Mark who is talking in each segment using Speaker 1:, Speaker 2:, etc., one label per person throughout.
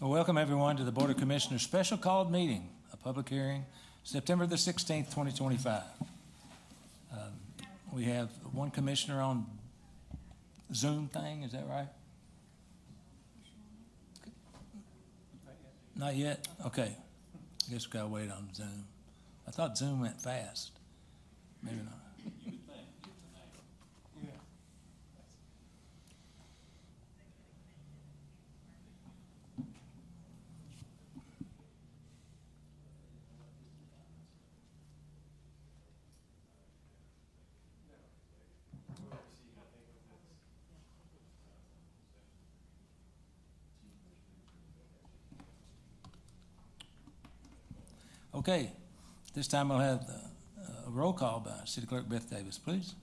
Speaker 1: Well, welcome everyone to the Board of Commissioners special called meeting, a public hearing, September the 16th, 2025. We have one commissioner on Zoom thing, is that right? Not yet? Okay. I guess we gotta wait on Zoom. I thought Zoom went fast. Maybe not. Okay, this time we'll have a roll call by City Clerk Beth Davis, please.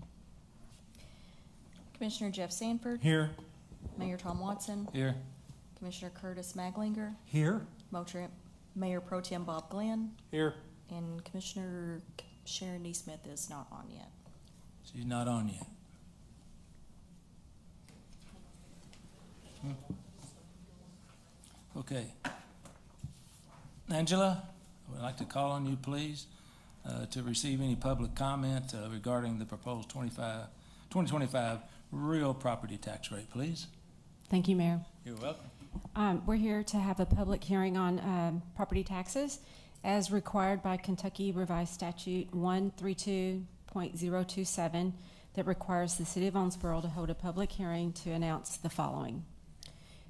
Speaker 2: Commissioner Jeff Sanford.
Speaker 3: Here.
Speaker 2: Mayor Tom Watson.
Speaker 1: Here.
Speaker 2: Commissioner Curtis Maglinger.
Speaker 3: Here.
Speaker 2: Mayor Pro Tem Bob Glenn.
Speaker 3: Here.
Speaker 2: And Commissioner Sharon Neesmith is not on yet.
Speaker 1: She's not on yet. Okay. Angela, I would like to call on you, please, to receive any public comment regarding the proposed 2025 real property tax rate, please.
Speaker 4: Thank you, Mayor.
Speaker 1: You're welcome.
Speaker 4: We're here to have a public hearing on property taxes as required by Kentucky Revised Statute 132.027 that requires the City of Owensboro to hold a public hearing to announce the following.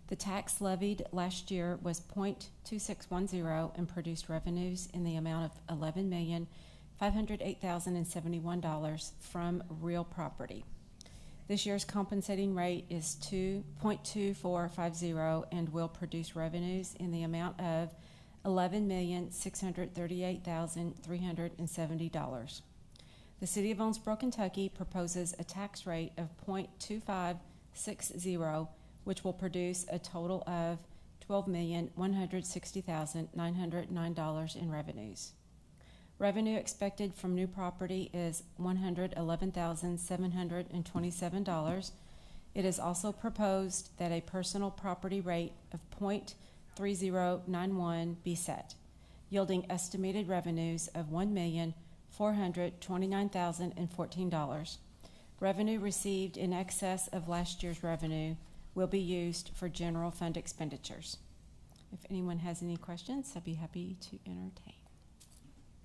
Speaker 4: The tax levied last year was .2610 and produced revenues in the amount of $11,508,071 from real property. This year's compensating rate is 2.2450 and will produce revenues in the amount of $11,638,370. The City of Owensboro, Kentucky proposes a tax rate of .2560, which will produce a total of $12,160,909 in revenues. Revenue expected from new property is $111,727. It is also proposed that a personal property rate of .3091 be set, yielding estimated revenues of $1,429,014. Revenue received in excess of last year's revenue will be used for general fund expenditures. If anyone has any questions, I'd be happy to entertain.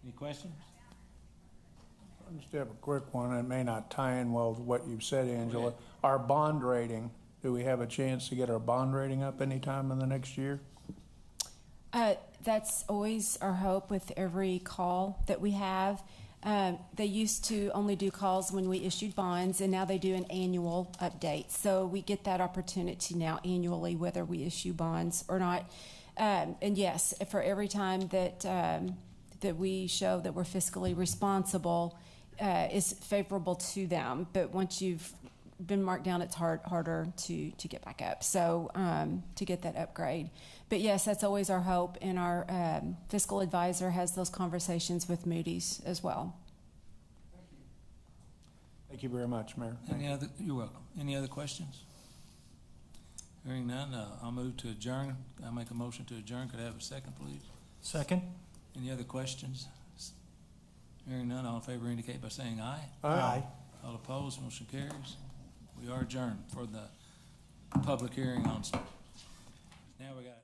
Speaker 1: Any questions?
Speaker 3: I just have a quick one. It may not tie in well with what you've said, Angela. Our bond rating, do we have a chance to get our bond rating up anytime in the next year?
Speaker 4: That's always our hope with every call that we have. They used to only do calls when we issued bonds, and now they do an annual update. So we get that opportunity now annually, whether we issue bonds or not. And yes, for every time that that we show that we're fiscally responsible, is favorable to them. But once you've been marked down, it's harder to get back up. So to get that upgrade. But yes, that's always our hope, and our fiscal advisor has those conversations with Moody's as well.
Speaker 3: Thank you very much, Mayor.
Speaker 1: You're welcome. Any other questions? Hearing none, I'll move to adjourn. I'll make a motion to adjourn. Could I have a second, please?
Speaker 3: Second.
Speaker 1: Any other questions? Hearing none, all in favor indicate by saying aye.
Speaker 3: Aye.
Speaker 1: All opposed, motion carries. We are adjourned for the public hearing on. Now we got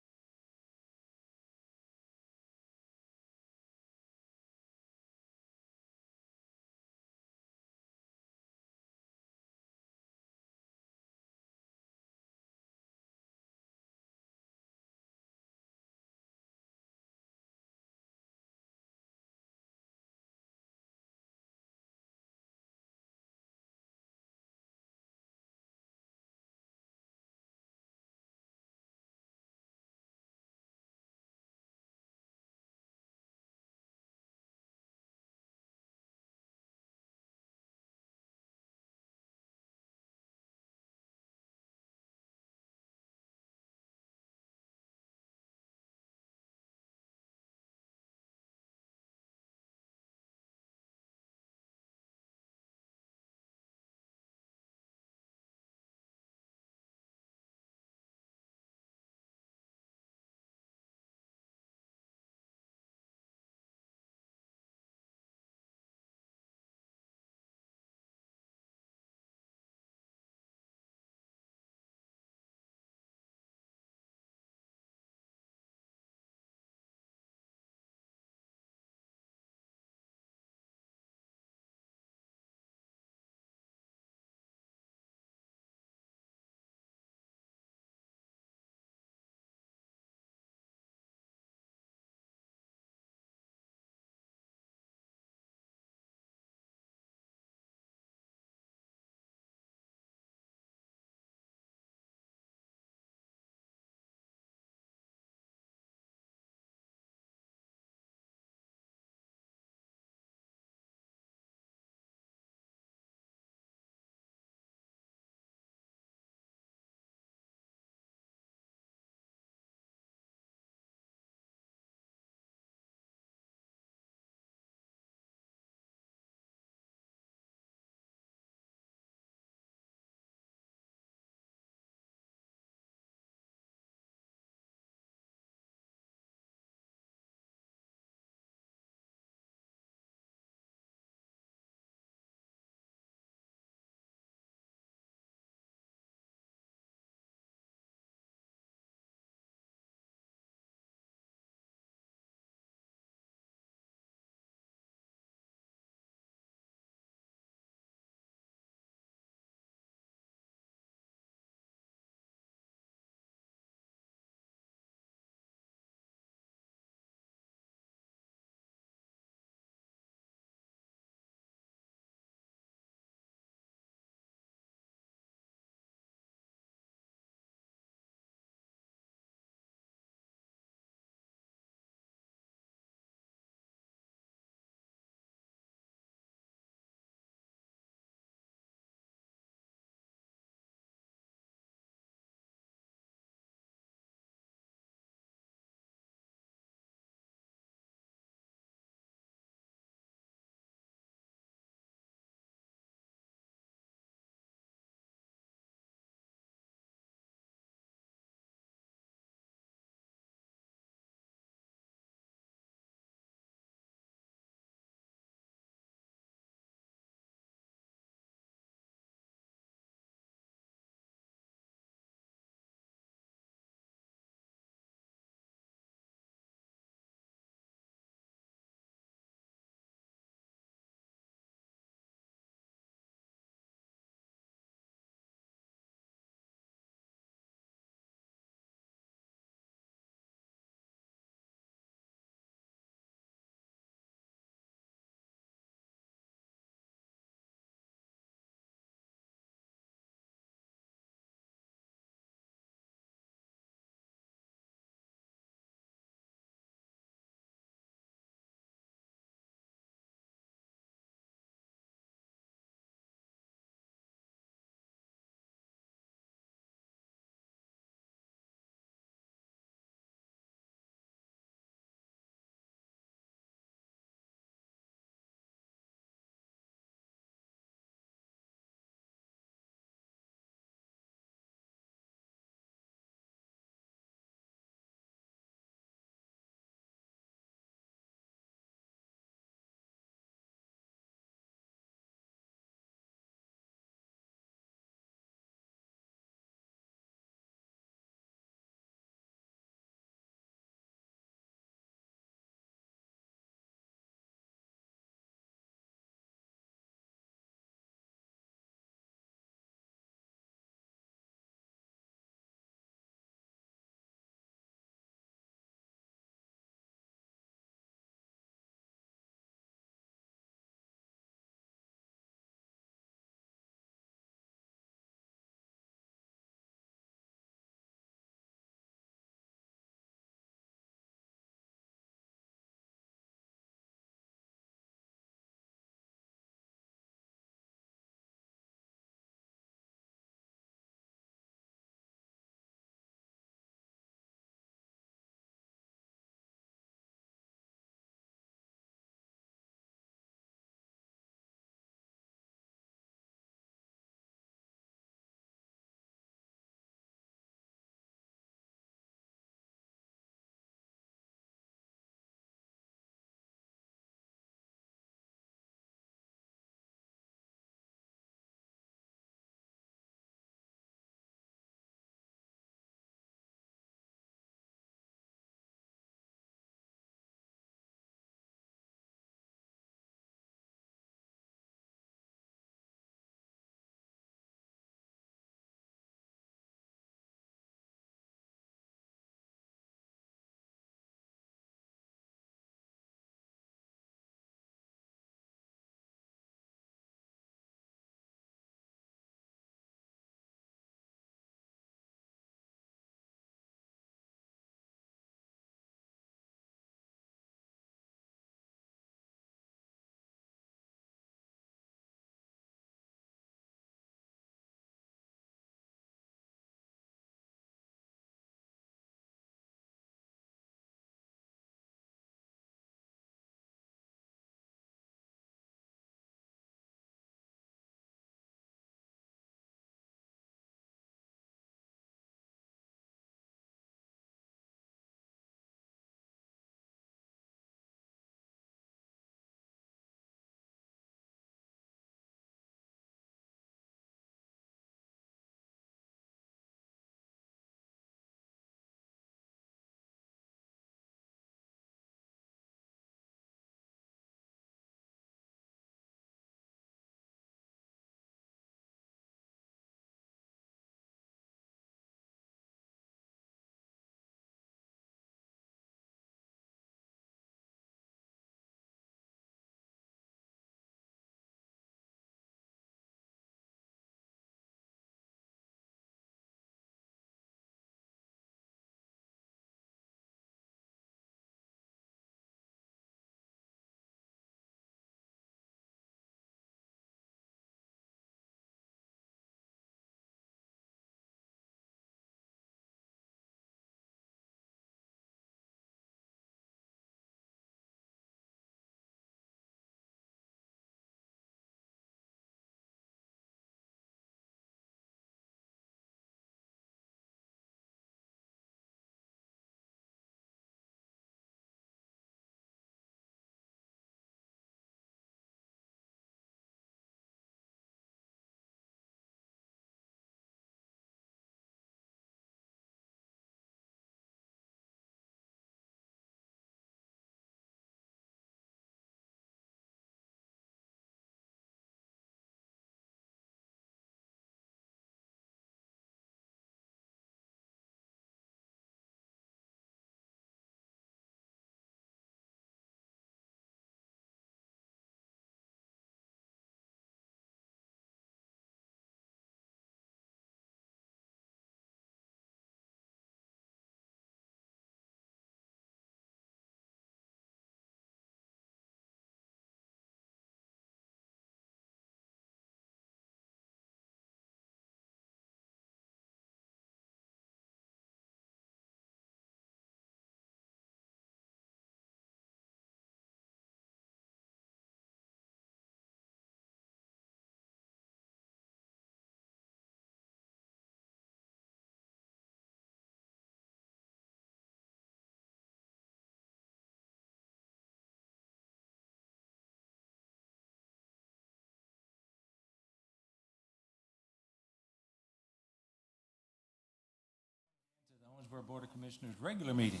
Speaker 1: Owensboro Board of Commissioners regular meeting,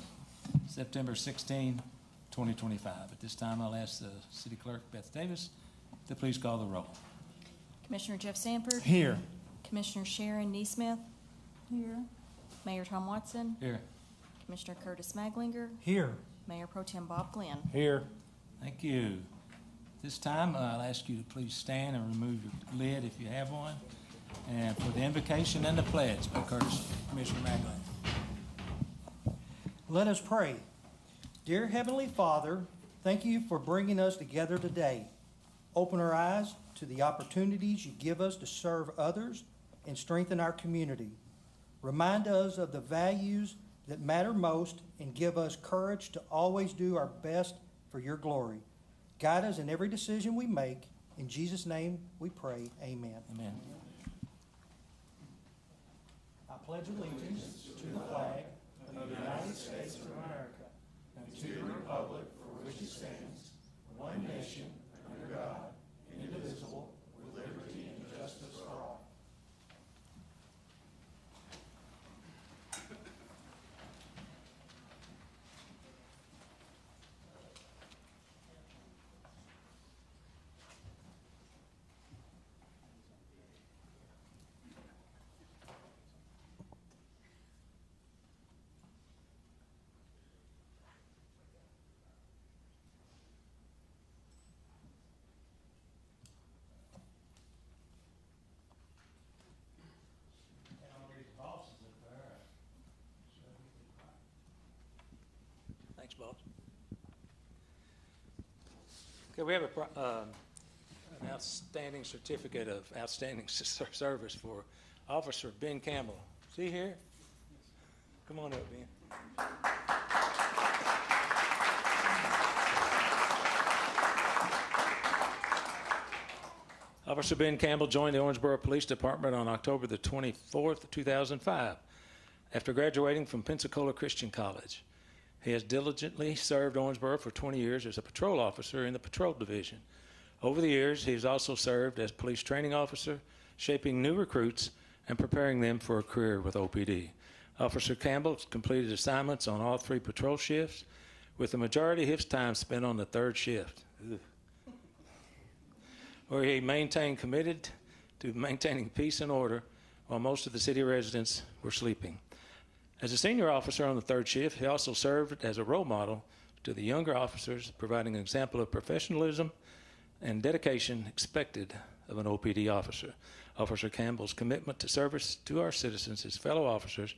Speaker 1: September 16, 2025. At this time, I'll ask the City Clerk, Beth Davis, to please call the roll.
Speaker 2: Commissioner Jeff Sanford.
Speaker 3: Here.
Speaker 2: Commissioner Sharon Neesmith.
Speaker 4: Here.
Speaker 2: Mayor Tom Watson.
Speaker 1: Here.
Speaker 2: Commissioner Curtis Maglinger.
Speaker 3: Here.
Speaker 2: Mayor Pro Tem Bob Glenn.
Speaker 3: Here.
Speaker 1: Thank you. This time, I'll ask you to please stand and remove your lid if you have one. And for the invocation and the pledge by Commissioner Maglin.
Speaker 5: Let us pray. Dear Heavenly Father, thank you for bringing us together today. Open our eyes to the opportunities you give us to serve others and strengthen our community. Remind us of the values that matter most and give us courage to always do our best for your glory. Guide us in every decision we make. In Jesus' name we pray. Amen.
Speaker 1: Amen.
Speaker 5: I pledge allegiance to the flag of the United States of America and to the republic for which it stands, one nation, under God, indivisible, with liberty and justice for all.
Speaker 1: Thanks, boss. Okay, we have an outstanding certificate of outstanding service for Officer Ben Campbell. Is he here? Come on up, Ben. Officer Ben Campbell joined the Owensboro Police Department on October the 24th, 2005, after graduating from Pensacola Christian College. He has diligently served Owensboro for 20 years as a patrol officer in the patrol division. Over the years, he has also served as police training officer, shaping new recruits and preparing them for a career with OPD. Officer Campbell completed assignments on all 3 patrol shifts, with the majority of his time spent on the 3rd shift, where he committed to maintaining peace and order while most of the city residents were sleeping. As a senior officer on the 3rd shift, he also served as a role model to the younger officers, providing an example of professionalism and dedication expected of an OPD officer. Officer Campbell's commitment to service to our citizens, his fellow officers,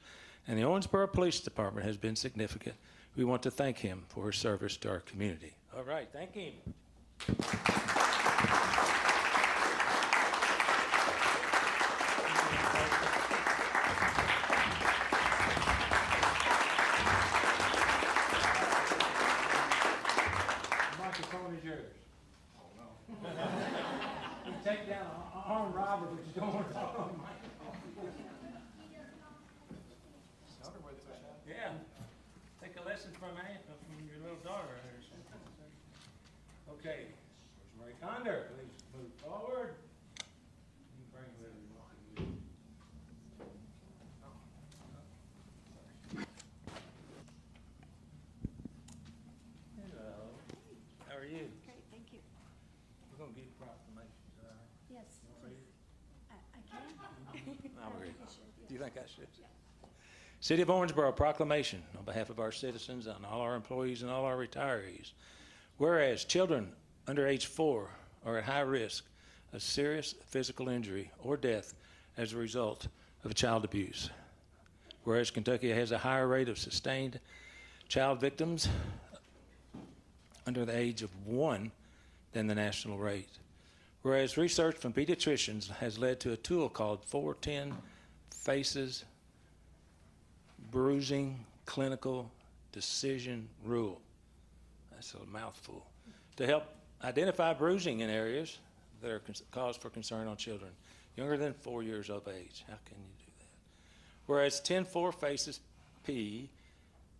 Speaker 1: and the Owensboro Police Department has been significant. We want to thank him for his service to our community. All right, thank him. Microphone is yours. Oh, no. You take down an armed robber, but you don't want to talk on the microphone. Yeah. Take a lesson from your little daughter. Okay. Rosemary Condor, please move forward. You can bring whatever you want to do. Hello. How are you?
Speaker 6: Great, thank you.
Speaker 1: We're going to give proclamations, all right?
Speaker 6: Yes,
Speaker 1: You ready?
Speaker 6: I can.
Speaker 1: I'm ready.
Speaker 6: I should, yeah.
Speaker 1: Do you think I should?
Speaker 6: Yeah.
Speaker 1: City of Owensboro proclamation on behalf of our citizens and all our employees and all our retirees. Whereas children under age 4 are at high risk of serious physical injury or death as a result of child abuse. Whereas Kentucky has a higher rate of sustained child victims under the age of 1 than the national rate. Whereas research from pediatricians has led to a tool called 410 Faces Bruising Clinical Decision Rule. That's a mouthful. To help identify bruising in areas that are cause for concern on children younger than 4 years of age. How can you do that? Whereas 10-4 Faces P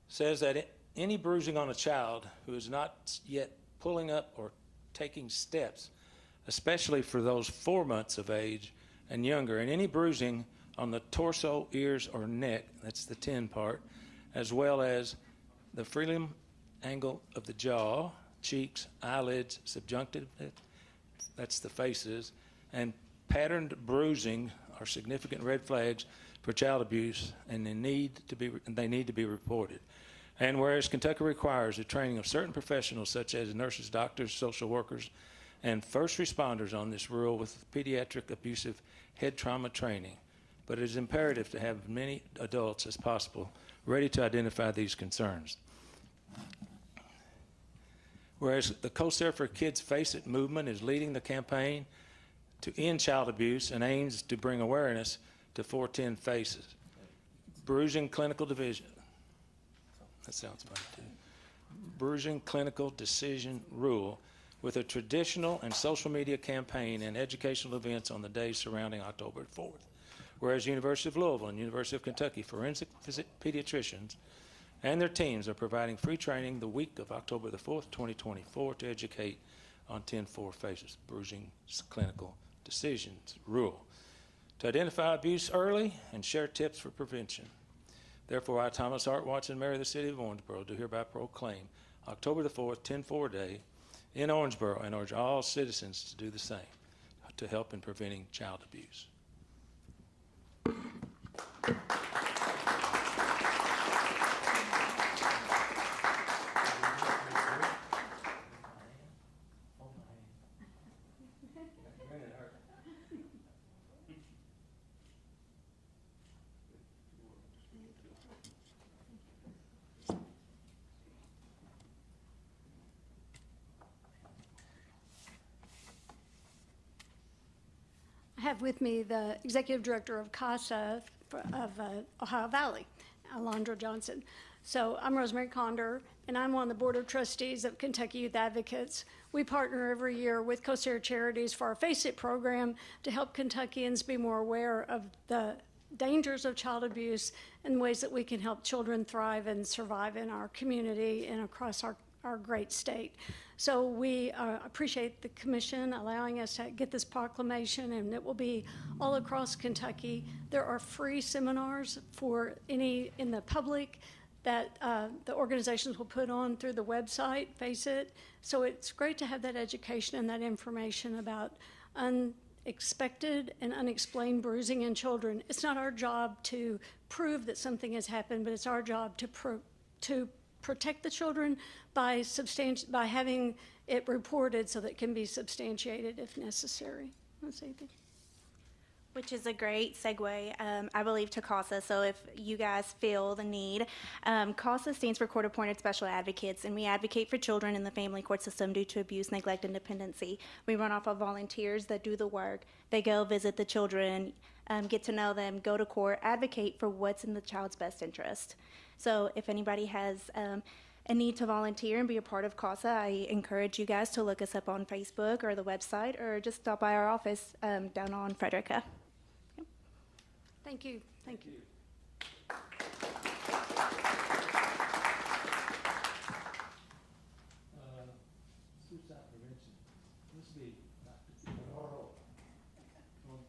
Speaker 1: says that any bruising on a child who is not yet pulling up or taking steps, especially for those 4 months of age and younger, and any bruising on the torso, ears, or neck, that's the 10 part, as well as the Freeland angle of the jaw, cheeks, eyelids, subjunctive, that's the faces, and patterned bruising are significant red flags for child abuse, and they need to be reported. And whereas Kentucky requires the training of certain professionals such as nurses, doctors, social workers, and first responders on this rule with pediatric abusive head trauma training, but it is imperative to have many adults as possible ready to identify these concerns. Whereas the Co-Chair for Kids Face It movement is leading the campaign to end child abuse and aims to bring awareness to 410 Faces. Bruising Clinical Division. That sounds funny too. Bruising Clinical Decision Rule with a traditional and social media campaign and educational events on the days surrounding October 4th. Whereas University of Louisville and University of Kentucky forensic pediatricians and their teams are providing free training the week of October the 4th, 2024 to educate on 10-4 Faces, Bruising Clinical Decisions Rule, to identify abuse early and share tips for prevention. Therefore, I, Thomas Hart Watson, Mayor of the City of Owensboro, do hereby proclaim October the 4th, 10-4 Day in Owensboro and urge all citizens to do the same to help in preventing child abuse.
Speaker 6: I have with me the Executive Director of CASA of Ohio Valley, Alondra Johnson. So I'm Rosemary Condor, and I'm on the Board of Trustees of Kentucky Youth Advocates. We partner every year with COSARE Charities for our Face It program to help Kentuckians be more aware of the dangers of child abuse and ways that we can help children thrive and survive in our community and across our great state. So we appreciate the commission allowing us to get this proclamation, and it will be all across Kentucky. There are free seminars for any in the public that the organizations will put on through the website, Face It. So it's great to have that education and that information about unexpected and unexplained bruising in children. It's not our job to prove that something has happened, but it's our job to protect the children by having it reported so that it can be substantiated if necessary. Let's see.
Speaker 7: Which is a great segue, I believe, to CASA. So if you guys feel the need, CASA stands for Court Appointed Special Advocates, and we advocate for children in the family court system due to abuse, neglect, and dependency. We run off of volunteers that do the work. They go visit the children, get to know them, go to court, advocate for what's in the child's best interest. So if anybody has a need to volunteer and be a part of CASA, I encourage you guys to look us up on Facebook or the website, or just stop by our office down on Frederica.
Speaker 6: Thank you. Thank you.
Speaker 1: Suicide prevention. This be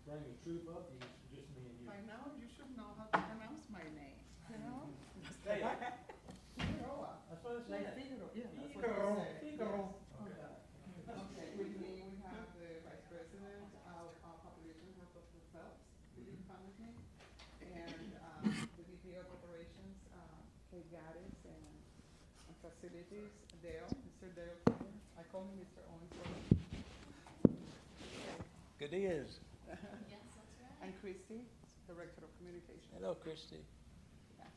Speaker 1: bring the troop up. Just me and you.
Speaker 8: By now, you should know how to pronounce my name, you know? Figueroa.
Speaker 1: That's what it said.
Speaker 8: Like Figaro, yeah, that's what it said.
Speaker 1: Figaro.
Speaker 8: Okay, with me, we have the Vice President of Population Health of the Phelps, will you come with me? And the VP of Operations, Kate Gaddis, and Facilities, Dale, Mr. Dale. I call him Mr. Owensboro.
Speaker 1: Good ears.
Speaker 8: Yes, that's right. And Christy, Director of Communications.
Speaker 1: Hello, Christy.
Speaker 8: Yes.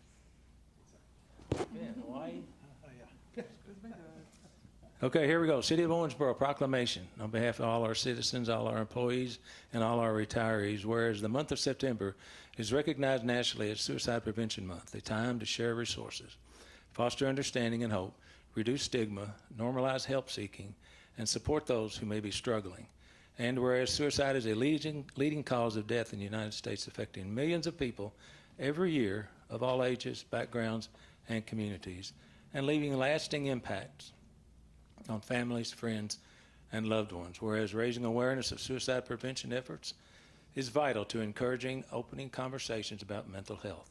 Speaker 1: Yeah, Hawaii.
Speaker 8: It's been good.
Speaker 1: Okay, here we go. City of Owensboro proclamation on behalf of all our citizens, all our employees, and all our retirees. Whereas the month of September is recognized nationally as Suicide Prevention Month, a time to share resources, foster understanding and hope, reduce stigma, normalize help seeking, and support those who may be struggling. And whereas suicide is a leading cause of death in the United States, affecting millions of people every year of all ages, backgrounds, and communities, and leaving lasting impacts on families, friends, and loved ones. Whereas raising awareness of suicide prevention efforts is vital to encouraging opening conversations about mental health.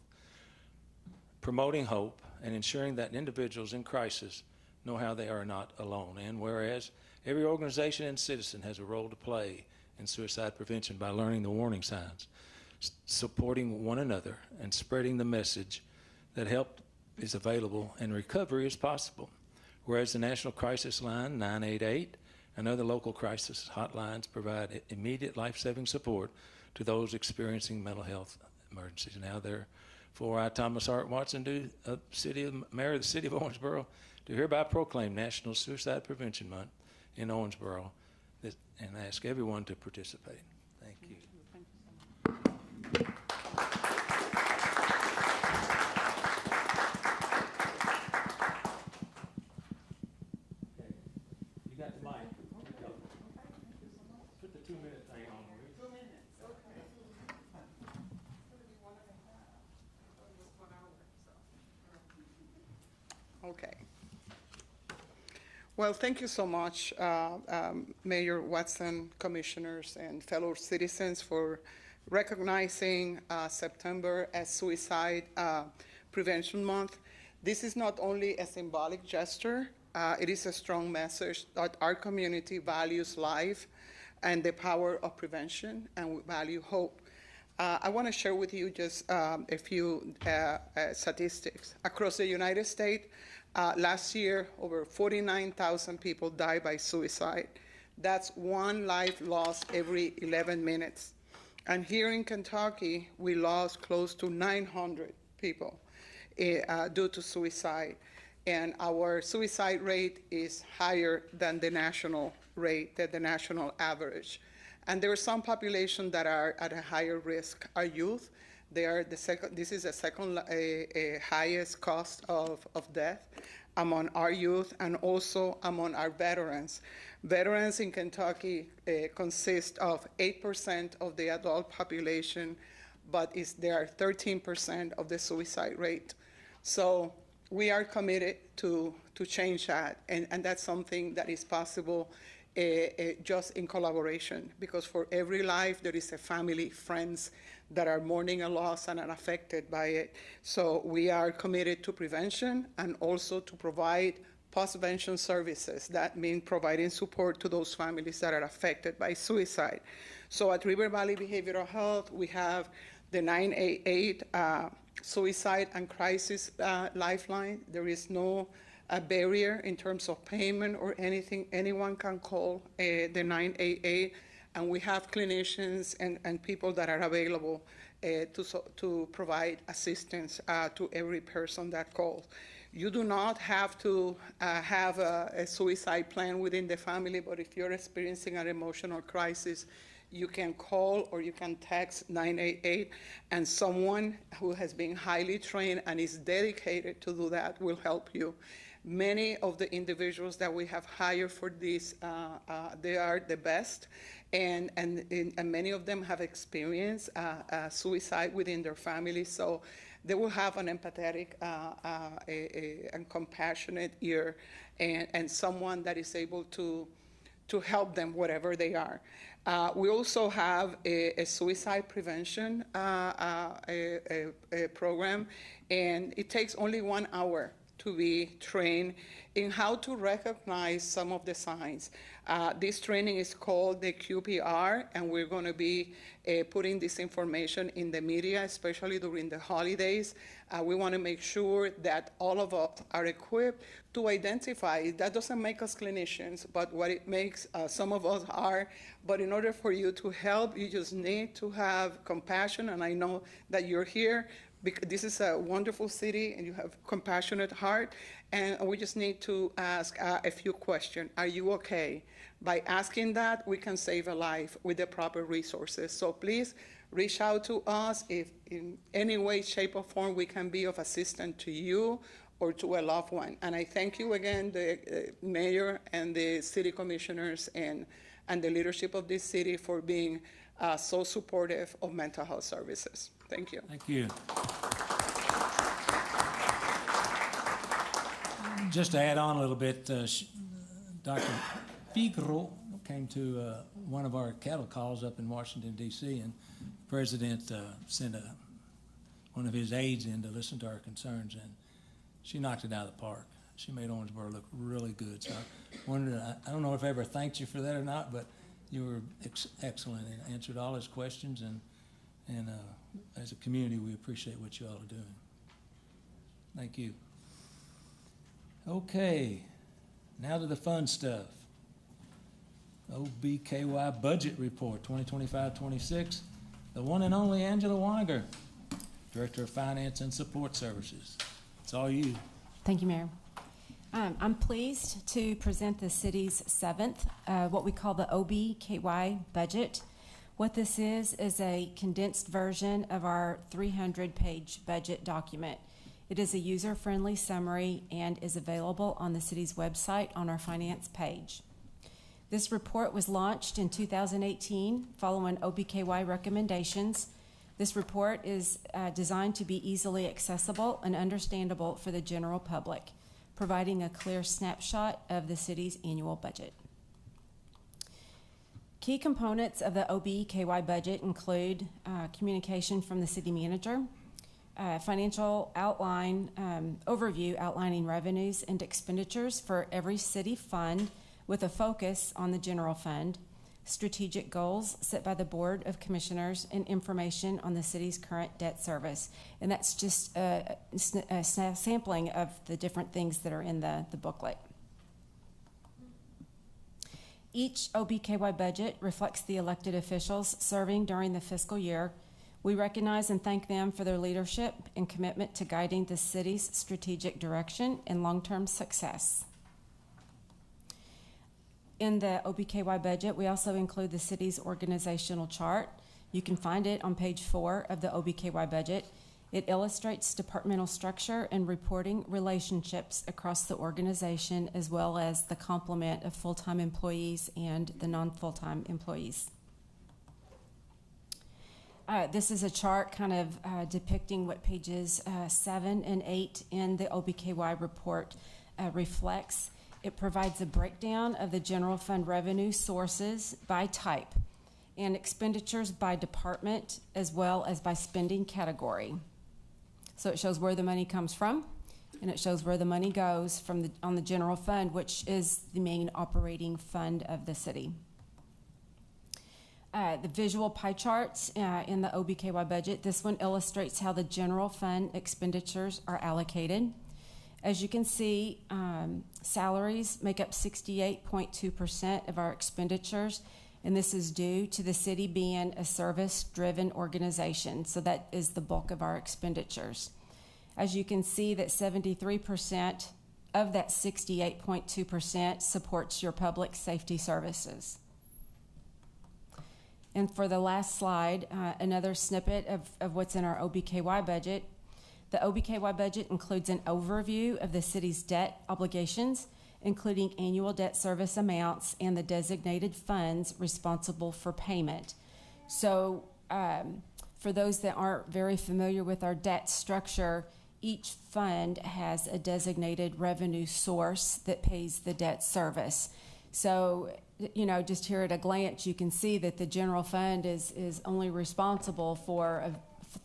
Speaker 1: promoting hope, and ensuring that individuals in crisis know how they are not alone. And whereas every organization and citizen has a role to play in suicide prevention by learning the warning signs, supporting one another, and spreading the message that help is available and recovery is possible. Whereas the National Crisis Line 988 and other local crisis hotlines provide immediate life-saving support to those experiencing mental health emergencies. Now, therefore, I, Thomas Hart Watson, Mayor of the City of Owensboro, do hereby proclaim National Suicide Prevention Month in Owensboro, and ask everyone to participate. Thank you. You got the mic. Put the 2-minute thing on.
Speaker 8: 2 minutes, okay. Okay. Well, thank you so much, Mayor Watson, commissioners, and fellow citizens for recognizing September as Suicide Prevention Month. This is not only a symbolic gesture, it is a strong message that our community values life and the power of prevention, and we value hope. I want to share with you just a few statistics. Across the United States, last year, over 49,000 people died by suicide. That's one life lost every 11 minutes. And here in Kentucky, we lost close to 900 people due to suicide. And our suicide rate is higher than the national rate, than the national average. And there are some populations that are at a higher risk. Our youth, they are this is the second highest cost of death among our youth and also among our veterans. Veterans in Kentucky consist of 8% of the adult population, but they are 13% of the suicide rate. So we are committed to change that, and that's something that is possible just in collaboration, because for every life there is a family, friends that are mourning a loss and are affected by it. So we are committed to prevention and also to provide post-prevention services. That means providing support to those families that are affected by suicide. So at River Valley Behavioral Health, we have the 988 Suicide and Crisis Lifeline. There is no barrier in terms of payment or anything. Anyone can call the 988, and we have clinicians and people that are available to provide assistance to every person that calls. You do not have to have a suicide plan within the family, but if you're experiencing an emotional crisis, you can call or you can text 988, and someone who has been highly trained and is dedicated to do that will help you. Many of the individuals that we have hired for this, they are the best, and many of them have experienced suicide within their family, so they will have an empathetic and compassionate ear, and someone that is able to help them wherever they are. We also have a suicide prevention program, and it takes only 1 hour to be trained in how to recognize some of the signs. This training is called the QPR, and we're going to be putting this information in the media, especially during the holidays. We want to make sure that all of us are equipped to identify. That doesn't make us clinicians, but what it makes some of us are. But in order for you to help, you just need to have compassion, and I know that you're here because this is a wonderful city and you have compassionate heart, and we just need to ask a few questions. Are you okay? By asking that, we can save a life with the proper resources. So please reach out to us if in any way, shape, or form we can be of assistance to you or to a loved one. And I thank you again, the mayor and the city commissioners and the leadership of this city for being so supportive of mental health services. Thank you.
Speaker 1: Thank you. Just to add on a little bit, Dr. Figaro came to one of our cattle calls up in Washington, D.C., and the president sent one one of his aides in to listen to our concerns, and she knocked it out of the park. She made Owensboro look really good. So I wondered, I don't know if I ever thanked you for that or not, but you were excellent and answered all his questions, and as a community, we appreciate what you all are doing. Thank you. Okay, now to the fun stuff. OBKY Budget Report 2025-26. The one and only Angela Woniger, Director of Finance and Support Services. It's all you.
Speaker 4: Thank you, Mayor. I'm pleased to present the city's seventh, what we call the OBKY budget. What this is a condensed version of our 300-page budget document. It is a user-friendly summary and is available on the city's website on our finance page. This report was launched in 2018 following OBKY recommendations. This report is designed to be easily accessible and understandable for the general public, providing a clear snapshot of the city's annual budget. Key components of the OBKY budget include communication from the city manager, financial outline, overview outlining revenues and expenditures for every city fund with a focus on the general fund, strategic goals set by the Board of Commissioners, and information on the city's current debt service. And that's just a sampling of the different things that are in the booklet. Each OBKY budget reflects the elected officials serving during the fiscal year. We recognize and thank them for their leadership and commitment to guiding the city's strategic direction and long-term success. In the OBKY budget, we also include the city's organizational chart. You can find it on page 4 of the OBKY budget. It illustrates departmental structure and reporting relationships across the organization, as well as the complement of full-time employees and the non-full-time employees. This is a chart kind of depicting what pages 7 and 8 in the OBKY report reflects. It provides a breakdown of the general fund revenue sources by type and expenditures by department, as well as by spending category. So it shows where the money comes from, and it shows where the money goes from on the general fund, which is the main operating fund of the city. The visual pie charts in the OBKY budget, this one illustrates how the general fund expenditures are allocated. As you can see, salaries make up 68.2% of our expenditures, and this is due to the city being a service-driven organization, so that is the bulk of our expenditures. As you can see, that 73% of that 68.2% supports your public safety services. And for the last slide, another snippet of what's in our OBKY budget. The OBKY budget includes an overview of the city's debt obligations, including annual debt service amounts and the designated funds responsible for payment. So for those that aren't very familiar with our debt structure, each fund has a designated revenue source that pays the debt service. So, you know, just here at a glance, you can see that the general fund is only responsible for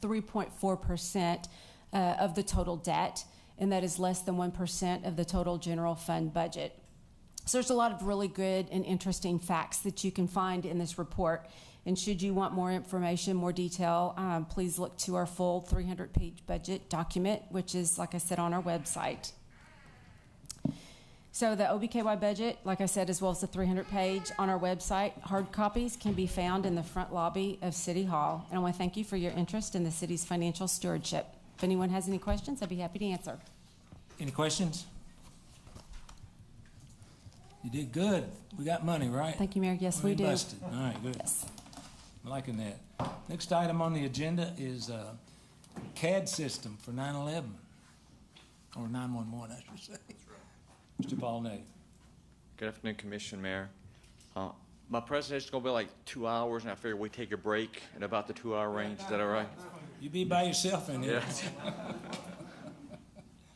Speaker 4: 3.4% of the total debt, and that is less than 1% of the total general fund budget. So there's a lot of really good and interesting facts that you can find in this report. And should you want more information, more detail, please look to our full 300-page budget document, which is, like I said, on our website. So the OBKY budget, like I said, as well as the 300-page on our website, hard copies can be found in the front lobby of City Hall. And I want to thank you for your interest in the city's financial stewardship. If anyone has any questions, I'd be happy to answer.
Speaker 1: Any questions? You did good. We got money, right?
Speaker 4: Thank you, Mayor. Yes, we do.
Speaker 1: Busted. All right, good.
Speaker 4: Yes.
Speaker 1: I'm liking that. Next item on the agenda is CAD system for 9/11, or 911, I should say. Mr. Paul Nay.
Speaker 9: Good afternoon, Commission, Mayor. My presentation's gonna be like 2 hours, and I figure we take a break in about the 2-hour range. Is that all right?
Speaker 1: You be by yourself in here.
Speaker 9: Yes.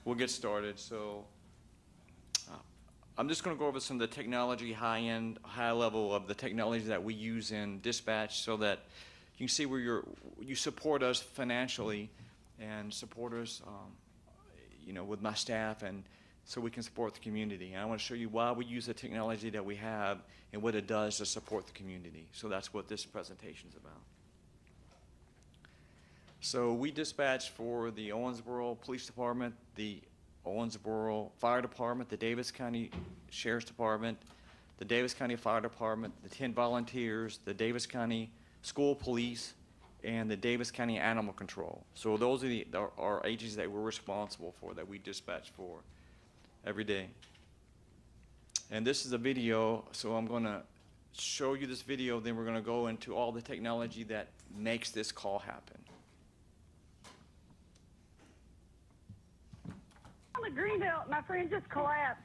Speaker 9: We'll get started. So I'm just gonna go over some of the technology, high level of the technology that we use in dispatch, so that you can see where you support us financially and support us, you know, with my staff, and so we can support the community. And I want to show you why we use the technology that we have and what it does to support the community. So that's what this presentation is about. So we dispatch for the Owensboro Police Department, the Owensboro Fire Department, the Davis County Sheriff's Department, the Davis County Fire Department, the 10 volunteers, the Davis County School Police, and the Davis County Animal Control. So those are our agencies that we're responsible for, that we dispatch for every day. And this is a video, so I'm going to show you this video, then we're going to go into all the technology that makes this call happen.
Speaker 10: On the greenbelt, my friend just collapsed.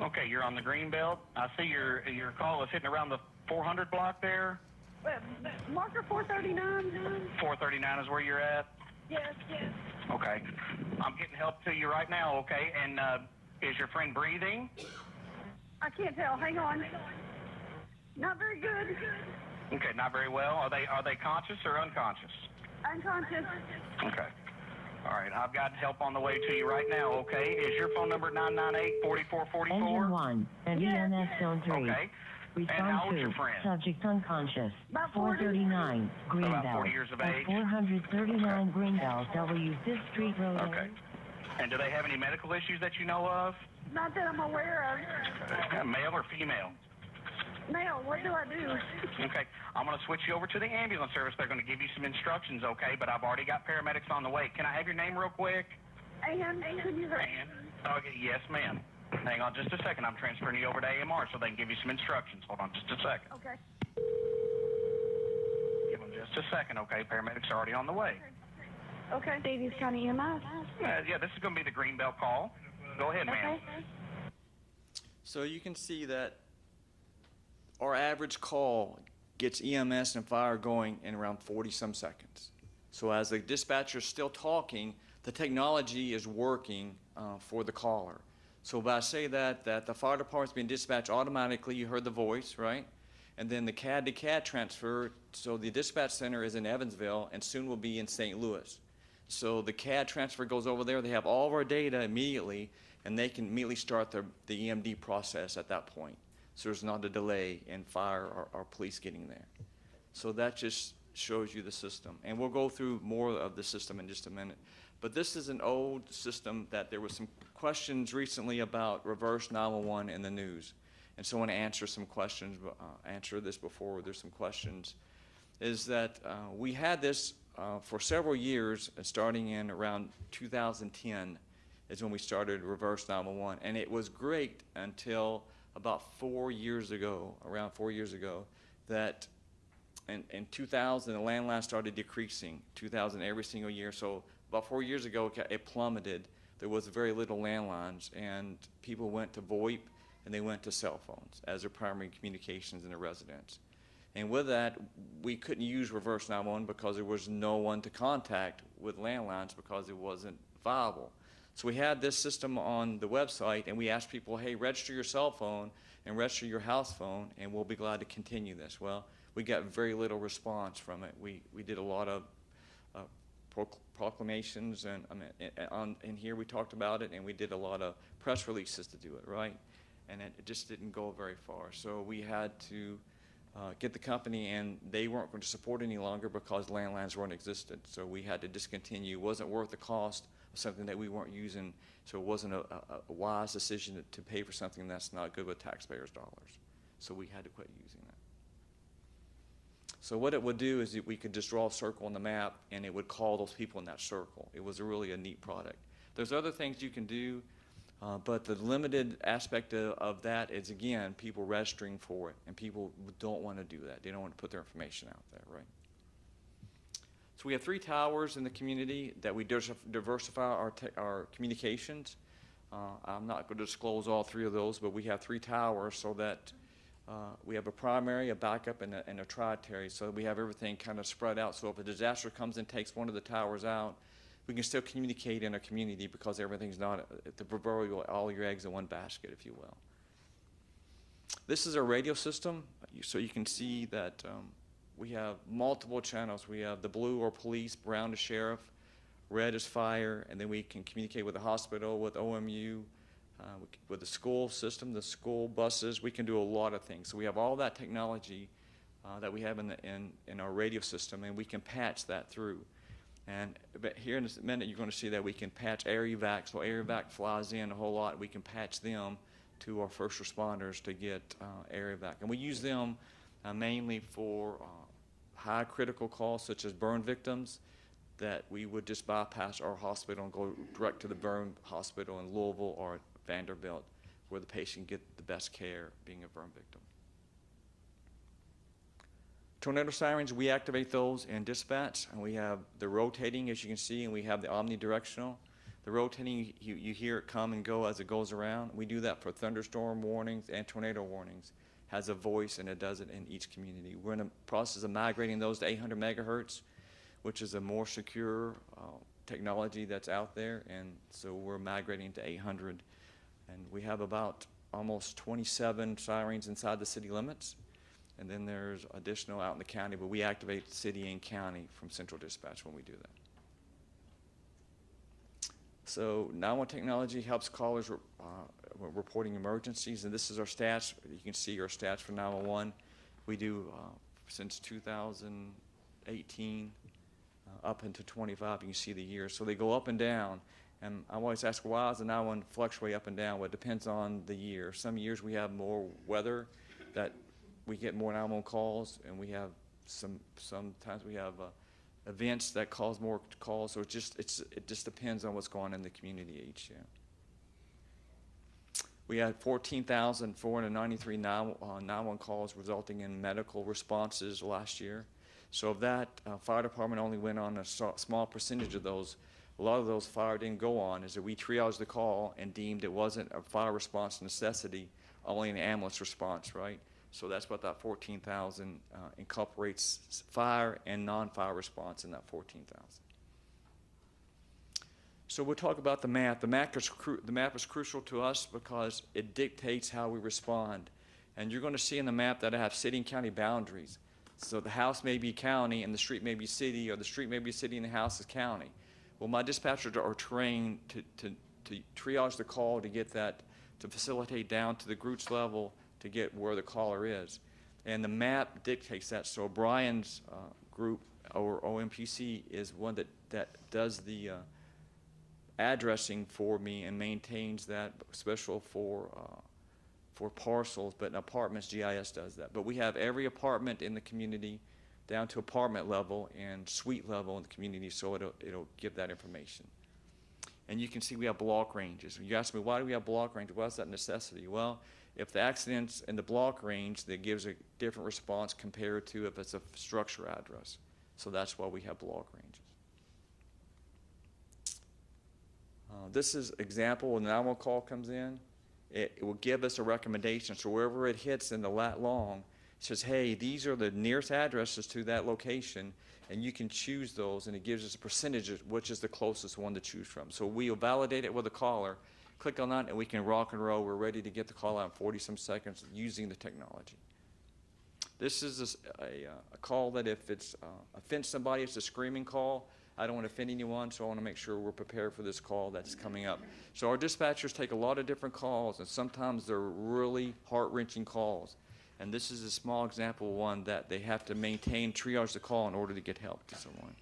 Speaker 11: Okay, you're on the greenbelt. I see your call is hitting around the 400 block there.
Speaker 10: Marker 439.
Speaker 11: 439 is where you're at?
Speaker 10: Yes.
Speaker 11: Okay. I'm getting help to you right now, okay? And is your friend breathing?
Speaker 10: I can't tell. Hang on. Not very good.
Speaker 11: Okay, not very well. Are they conscious or unconscious?
Speaker 10: Unconscious.
Speaker 11: Okay. All right, I've got help on the way to you right now, okay? Is your phone number 998-4444?
Speaker 12: Engine 1, EMS Zone 3.
Speaker 11: Okay. And
Speaker 12: Respond
Speaker 11: how old's
Speaker 12: to
Speaker 11: your friend?
Speaker 12: subject unconscious.
Speaker 10: About 40.
Speaker 12: 439 Greenbelt.
Speaker 11: About 40 years of age?
Speaker 12: 439 Greenbelt, W 5th Street Road.
Speaker 11: Okay. And do they have any medical issues that you know of?
Speaker 10: Not that I'm aware of.
Speaker 11: Male or female?
Speaker 10: Now, what do I do?
Speaker 11: Okay, I'm going to switch you over to the ambulance service. They're going to give you some instructions, okay? But I've already got paramedics on the way. Can I have your name real quick?
Speaker 10: Ann, can you
Speaker 11: Ann. Okay, yes, ma'am. Hang on just a second. I'm transferring you over to AMR so they can give you some instructions. Hold on just a second.
Speaker 10: Okay.
Speaker 11: Give them just a second, okay? Paramedics are already on the way.
Speaker 10: Okay. Davies County EMS.
Speaker 11: Yeah, this is going to be the Greenbelt call. Go ahead, ma'am.
Speaker 10: Okay.
Speaker 9: So you can see that our average call gets EMS and fire going in around 40-some seconds. So as the dispatcher's still talking, the technology is working for the caller. So by say that the fire department's being dispatched automatically, you heard the voice, right? And then the CAD to CAD transfer, so the dispatch center is in Evansville and soon will be in St. Louis. So the CAD transfer goes over there, they have all of our data immediately, and they can immediately start the EMD process at that point. So there's not a delay in fire or police getting there. So that just shows you the system. And we'll go through more of the system in just a minute. But this is an old system that there was some questions recently about reverse 911 in the news. And so I want to answer some questions, answer this before there's some questions, is that we had this for several years, starting in around 2010 is when we started reverse 911. And it was great until about 4 years ago, around 4 years ago, that in 2000, the landline started decreasing, 2000 every single year. So about 4 years ago, it plummeted. There was very little landlines, and people went to VoIP, and they went to cell phones as their primary communications in the residence. And with that, we couldn't use reverse 911 because there was no one to contact with landlines because it wasn't viable. So we had this system on the website, and we asked people, hey, register your cell phone and register your house phone, and we'll be glad to continue this. Well, we got very little response from it. We did a lot of proclamations, and in here we talked about it, and we did a lot of press releases to do it, right? And it just didn't go very far. So we had to get the company, and they weren't going to support any longer because landlines weren't existent. So we had to discontinue. It wasn't worth the cost of something that we weren't using, so it wasn't a wise decision to pay for something that's not good with taxpayers' dollars. So we had to quit using that. So what it would do is we could just draw a circle on the map, and it would call those people in that circle. It was really a neat product. There's other things you can do, but the limited aspect of that is, again, people registering for it, and people don't want to do that. They don't want to put their information out there, right? So we have 3 towers in the community that we diversify our communications. I'm not going to disclose all 3 of those, but we have 3 towers so that we have a primary, a backup, and a tri-terry, so we have everything kind of spread out. So if a disaster comes and takes one of the towers out, we can still communicate in our community because everything's not the proverbial all your eggs in one basket, if you will. This is our radio system, so you can see that we have multiple channels. We have the blue or police, brown to sheriff, red is fire, and then we can communicate with the hospital, with OMU, with the school system, the school buses. We can do a lot of things. So we have all that technology that we have in our radio system, and we can patch that through. But here in a minute, you're going to see that we can patch air evac. So air evac flies in a whole lot. We can patch them to our first responders to get air evac. And we use them mainly for high critical calls, such as burn victims, that we would just bypass our hospital and go direct to the burn hospital in Louisville or Vanderbilt, where the patient get the best care being a burn victim. Tornado sirens, we activate those in dispatch, and we have the rotating, as you can see, and we have the omnidirectional. The rotating, you hear it come and go as it goes around. We do that for thunderstorm warnings and tornado warnings. Has a voice, and it does it in each community. We're in the process of migrating those to 800 megahertz, which is a more secure technology that's out there, and so we're migrating to 800. And we have about almost 27 sirens inside the city limits. And then there's additional out in the county, but we activate city and county from central dispatch when we do that. So 911 technology helps callers reporting emergencies, and this is our stats. You can see our stats for 911. We do since 2018 up into 25. You can see the years. So they go up and down. And I always ask, why does the 911 fluctuate up and down? Well, it depends on the year. Some years we have more weather that we get more 911 calls, and we have sometimes we have events that cause more calls. So it just depends on what's going on in the community each year. We had 14,493 911 calls resulting in medical responses last year. So of that, fire department only went on a small percentage of those. A lot of those fire didn't go on, is that we triaged the call and deemed it wasn't a fire response necessity, only an ambulance response, right? So that's what that 14,000 incorporates fire and non-fire response in that 14,000. So we'll talk about the map. The map is crucial to us because it dictates how we respond. And you're going to see in the map that I have city and county boundaries. So the house may be county and the street may be city, or the street may be city and the house is county. Well, my dispatchers are trained to triage the call to get that, to facilitate down to the groups level, to get where the caller is. And the map dictates that. So Brian's group, or OMPC, is one that does the addressing for me and maintains that, special for parcels, but in apartments, GIS does that. But we have every apartment in the community down to apartment level and suite level in the community, so it'll give that information. And you can see we have block ranges. You ask me, why do we have block ranges? Why is that necessity? Well, if the accident's in the block range, that gives a different response compared to if it's a structure address. So that's why we have block ranges. This is example when the 911 call comes in. It will give us a recommendation. So wherever it hits in the lat long, it says, hey, these are the nearest addresses to that location, and you can choose those, and it gives us a percentage of which is the closest one to choose from. So we'll validate it with a caller, click on that, and we can rock and roll. We're ready to get the call out in 40-some seconds using the technology. This is a call that if it's offends somebody, it's a screaming call. I don't want to offend anyone, so I want to make sure we're prepared for this call that's coming up. So our dispatchers take a lot of different calls, and sometimes they're really heart-wrenching calls. And this is a small example of one that they have to maintain, triage the call in order to get help to someone.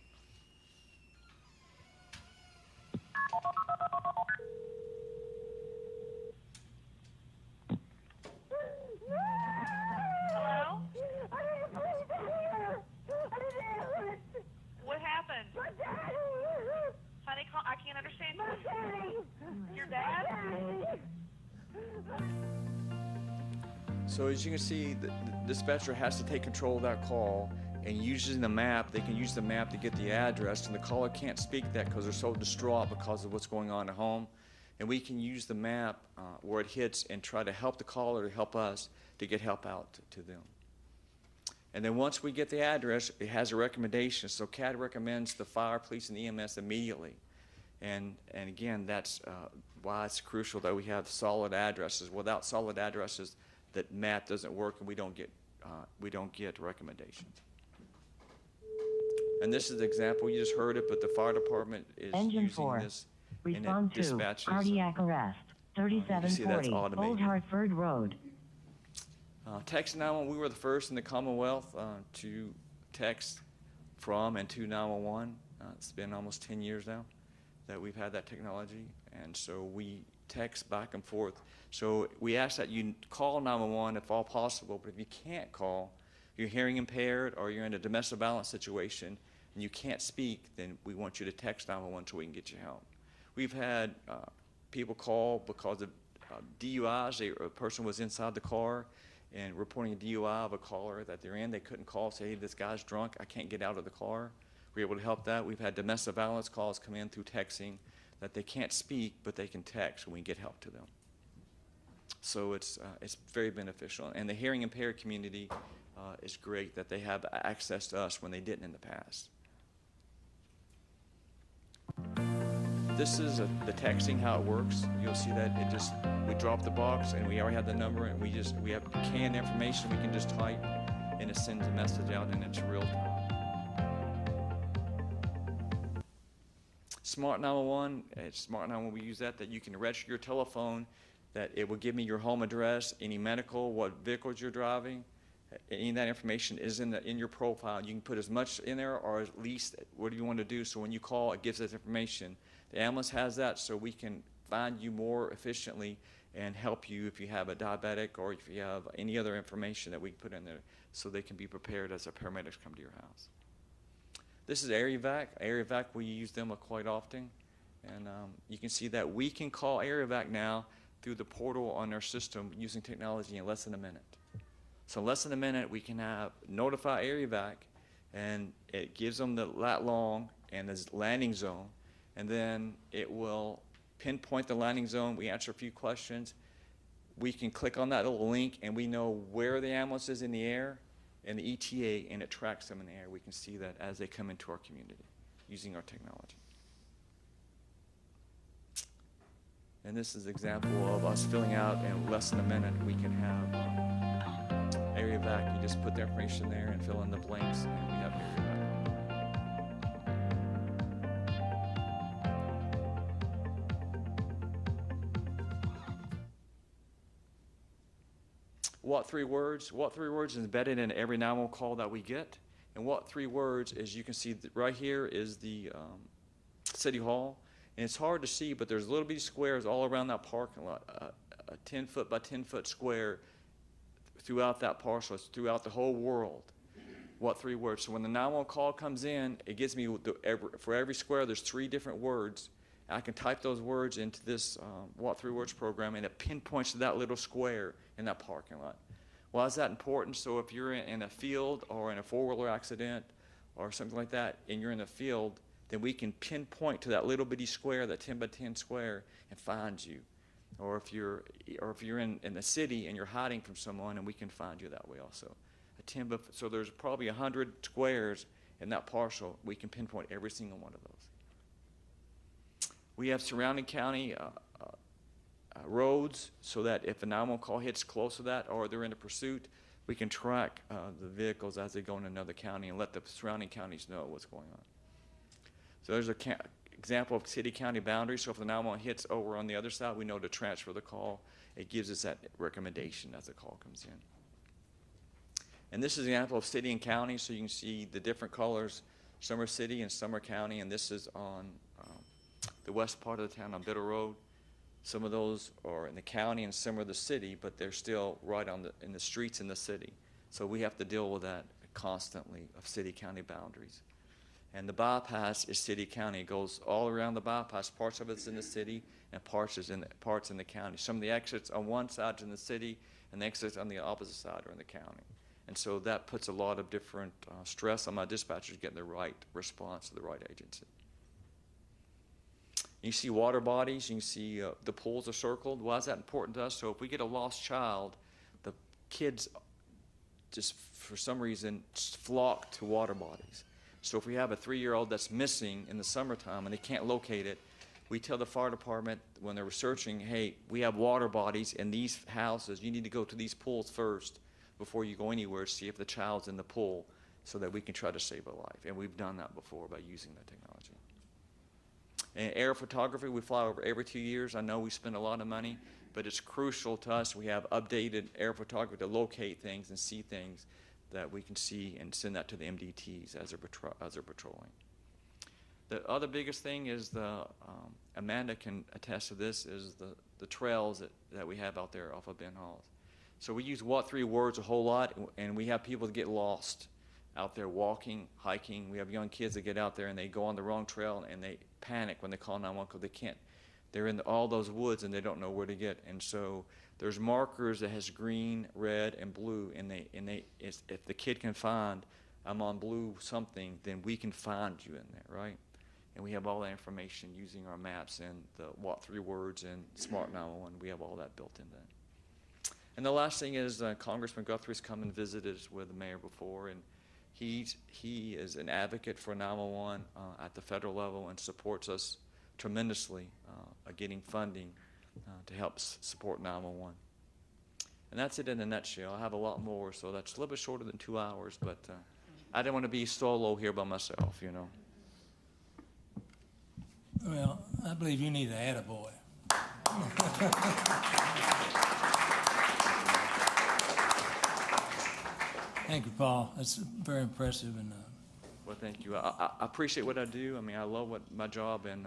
Speaker 10: Hello? What happened? My daddy! Honey, I can't understand you. My daddy! Your dad?
Speaker 9: So as you can see, the dispatcher has to take control of that call, and using the map, they can use the map to get the address, and the caller can't speak that because they're so distraught because of what's going on at home. And we can use the map where it hits and try to help the caller to help us to get help out to them. And then once we get the address, it has a recommendation. So CAD recommends the fire, police, and EMS immediately. And again, that's why it's crucial that we have solid addresses. Without solid addresses, that map doesn't work, and we don't get recommendations. And this is the example, you just heard it, but the fire department is
Speaker 12: Engine
Speaker 9: using
Speaker 12: 4.
Speaker 9: this
Speaker 12: Respond
Speaker 9: and it
Speaker 12: to
Speaker 9: dispatches.
Speaker 12: cardiac arrest.
Speaker 9: you see that's
Speaker 12: 3740 Old
Speaker 9: automated.
Speaker 12: Hartford Road.
Speaker 9: Text 911, we were the first in the Commonwealth to text from and to 911. It's been almost 10 years now that we've had that technology, and so we text back and forth. So we ask that you call 911 if all possible, but if you can't call, you're hearing impaired or you're in a domestic violence situation and you can't speak, then we want you to text 911 so we can get you help. We've had people call because of DUIs. A person was inside the car and reporting a DUI of a caller that they're in. They couldn't call, say, hey, this guy's drunk, I can't get out of the car. We're able to help that. We've had domestic violence calls come in through texting that they can't speak, but they can text, and we can get help to them. So it's very beneficial. And the hearing impaired community is great that they have access to us when they didn't in the past. This is the texting, how it works. You'll see that we drop the box and we already have the number, and we have canned information we can just type and it sends a message out and it's real time. Smart 911, Smart 911, we use that you can register your telephone, that it will give me your home address, any medical, what vehicles you're driving. Any of that information is in your profile. You can put as much in there or at least what do you want to do, so when you call, it gives us information. The ambulance has that, so we can find you more efficiently and help you if you have a diabetic or if you have any other information that we can put in there so they can be prepared as the paramedics come to your house. This is Area Vac. Area Vac, we use them quite often. And you can see that we can call Area Vac now through the portal on our system using technology in less than a minute. So in less than a minute, we can notify Area Vac, and it gives them the lat long and the landing zone, and then it will pinpoint the landing zone. We answer a few questions. We can click on that little link, and we know where the ambulance is in the air and the ETA, and it tracks them in the air. We can see that as they come into our community using our technology. And this is an example of us filling out in less than a minute. We can have Area Vac. You just put the information there and fill in the blanks, and we have Area Vac. What three words? What three words is embedded in every 911 call that we get. And what three words is, you can see right here is the City Hall. And it's hard to see, but there's little bitty squares all around that parking lot, a 10-foot by 10-foot square throughout that parcel. It's throughout the whole world. What three words? So when the 911 call comes in, it gives me, for every square, there's 3 different words. I can type those words into this What Three Words program, and it pinpoints to that little square in that parking lot. Why is that important? So if you're in a field or in a four-wheeler accident or something like that, and you're in a field, then we can pinpoint to that little bitty square, that 10 by 10 square, and find you. Or if you're in the city and you're hiding from someone, and we can find you that way also. So there's probably 100 squares in that parcel. We can pinpoint every single one of those. We have surrounding county roads, so that if a 911 call hits close to that or they're in a pursuit, we can track the vehicles as they go in another county and let the surrounding counties know what's going on. So there's an example of city-county boundaries. So if the 911 hits over on the other side, we know to transfer the call. It gives us that recommendation as the call comes in. And this is an example of city and county, so you can see the different colors. Some are city and some are county, and this is on the west part of the town on Bitter Road. Some of those are in the county and some are the city, but they're still right in the streets in the city. So we have to deal with that constantly, of city-county boundaries. And the bypass is city-county. It goes all around the bypass. Parts of it's in the city and parts in the county. Some of the exits on one side are in the city and the exits on the opposite side are in the county. And so that puts a lot of different stress on my dispatchers getting the right response to the right agency. You see water bodies. You can see the pools are circled. Why is that important to us? So if we get a lost child, the kids just for some reason flock to water bodies. So if we have a 3-year-old that's missing in the summertime and they can't locate it, we tell the fire department when they're researching, hey, we have water bodies in these houses. You need to go to these pools first before you go anywhere to see if the child's in the pool. so that we can try to save a life. And we've done that before by using that technology. And air photography, we fly over every 2 years. I know we spend a lot of money, but it's crucial to us. We have updated air photography to locate things and see things that we can see and send that to the MDTs as they're patrolling. The other biggest thing is Amanda can attest to this, is the trails that we have out there off of Ben Halls. So we use what 3 words a whole lot, and we have people that get lost out there walking, hiking. We have young kids that get out there and they go on the wrong trail and they panic when they call 911 because they can't. They're in all those woods and they don't know where to get. And so there's markers that has green, red, and blue, and if the kid can find, I'm on blue something, then we can find you in there, right? And we have all that information using our maps and the what 3 words and Smart 911. We have all that built in there. And the last thing is Congressman Guthrie's come and visited us with the mayor before, and he is an advocate for 911 at the federal level and supports us tremendously getting funding to help support 911. And that's it in a nutshell. I have a lot more, so that's a little bit shorter than 2 hours, but I didn't want to be solo here by myself, you know.
Speaker 1: Well, I believe you need an attaboy. Thank you, Paul. That's very impressive. And
Speaker 9: well, thank you. I appreciate what I do. I mean, I love my job, and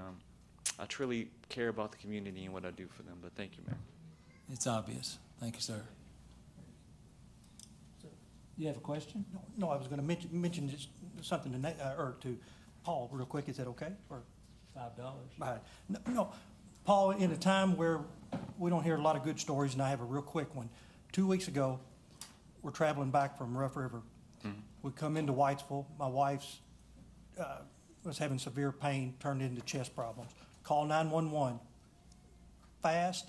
Speaker 9: I truly care about the community and what I do for them. But thank you, Mayor.
Speaker 1: it's obvious. Thank you, sir. You have a question?
Speaker 5: No, I was going to mention just something to Paul real quick. Is that okay? Or
Speaker 1: $5.
Speaker 5: No, Paul, in a time where we don't hear a lot of good stories, and I have a real quick one. 2 weeks ago, we're traveling back from Rough River.
Speaker 9: Mm-hmm.
Speaker 5: We come into Whitesville. My wife's was having severe pain, turned into chest problems. Call 911. Fast,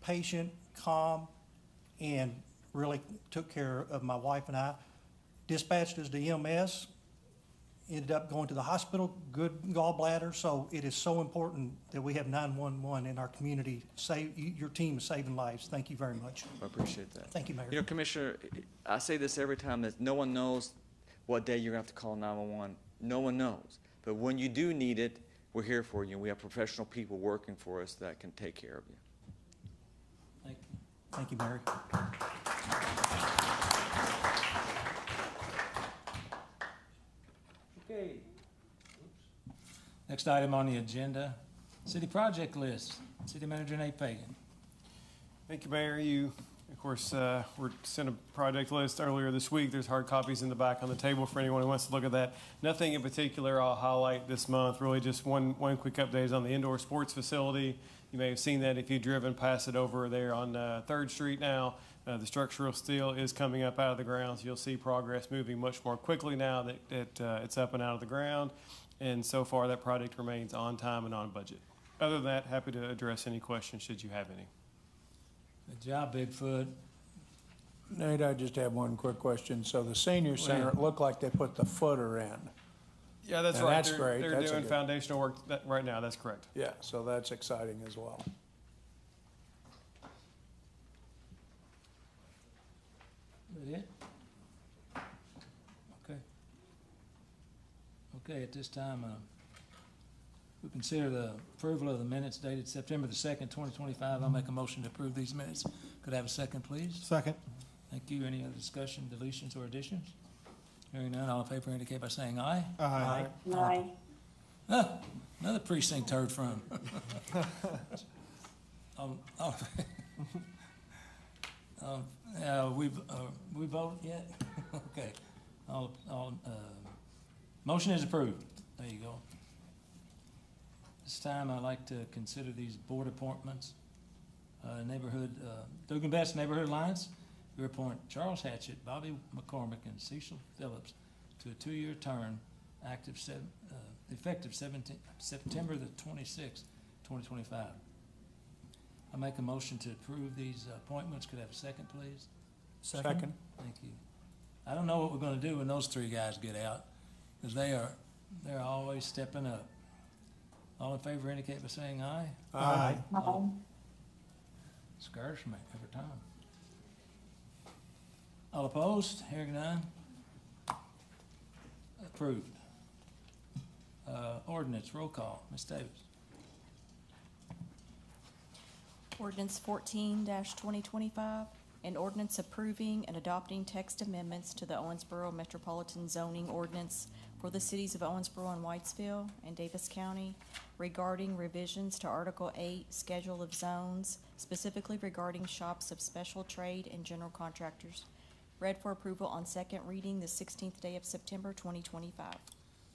Speaker 5: patient, calm, and really took care of my wife and I. Dispatched us to EMS. Ended up going to the hospital, good gallbladder. So it is so important that we have 911 in our community. Your team is saving lives. Thank you very much.
Speaker 9: I appreciate that.
Speaker 5: Thank you, Mayor.
Speaker 9: You know, Commissioner, I say this every time, that no one knows what day you're going to have to call 911. No one knows. But when you do need it, we're here for you. We have professional people working for us that can take care of you.
Speaker 1: Thank you.
Speaker 5: Thank you, Mary.
Speaker 1: Okay. Next item on the agenda, city project list. City Manager Nate Pagan.
Speaker 13: Thank you, Mayor. You, of course, were sent a project list earlier this week. There's hard copies in the back on the table for anyone who wants to look at that. Nothing in particular I'll highlight this month. Really just one quick update is on the indoor sports facility. You may have seen that if you've driven past it over there on 3rd Street now. The structural steel is coming up out of the ground, so you'll see progress moving much more quickly now that it's up and out of the ground. And so far, that project remains on time and on budget. Other than that, happy to address any questions should you have any.
Speaker 1: Good job, Bigfoot.
Speaker 3: Nate, I just have one quick question. So the senior center, it looked like they put the footer in.
Speaker 13: Yeah, that's
Speaker 3: And
Speaker 13: right.
Speaker 3: that's great.
Speaker 13: They're
Speaker 3: That's
Speaker 13: doing
Speaker 3: good.
Speaker 13: foundational work right now. That's correct.
Speaker 3: Yeah, so that's exciting as well.
Speaker 1: That it? Okay. Okay, at this time, we consider the approval of the minutes dated September the 2nd, 2025. I'll make a motion to approve these minutes. Could I have a second, please?
Speaker 5: Second.
Speaker 1: Thank you. Any other discussion, deletions, or additions? Hearing none, all in favor indicate by saying aye.
Speaker 5: Aye.
Speaker 12: Aye.
Speaker 1: Ah, another precinct heard from. We vote yet? Okay. Motion is approved. There you go. This time I'd like to consider these board appointments. Dugan Best Neighborhood Alliance, we appoint Charles Hatchett, Bobby McCormick, and Cecil Phillips to a 2-year term, effective September the 26th, 2025. I make a motion to approve these appointments. Could I have a second, please?
Speaker 3: Second.
Speaker 1: Thank you. I don't know what we're gonna do when those 3 guys get out, because they're always stepping up. All in favor indicate by saying aye.
Speaker 3: Aye.
Speaker 1: Scares me every time. All opposed? Hearing none. Approved. Ordinance, roll call. Ms. Davis.
Speaker 2: Ordinance 14-2025, an ordinance approving and adopting text amendments to the Owensboro Metropolitan Zoning Ordinance for the cities of Owensboro and Whitesville and Davis County regarding revisions to Article 8, Schedule of Zones, specifically regarding shops of special trade and general contractors. Read for approval on second reading the 16th day of September 2025.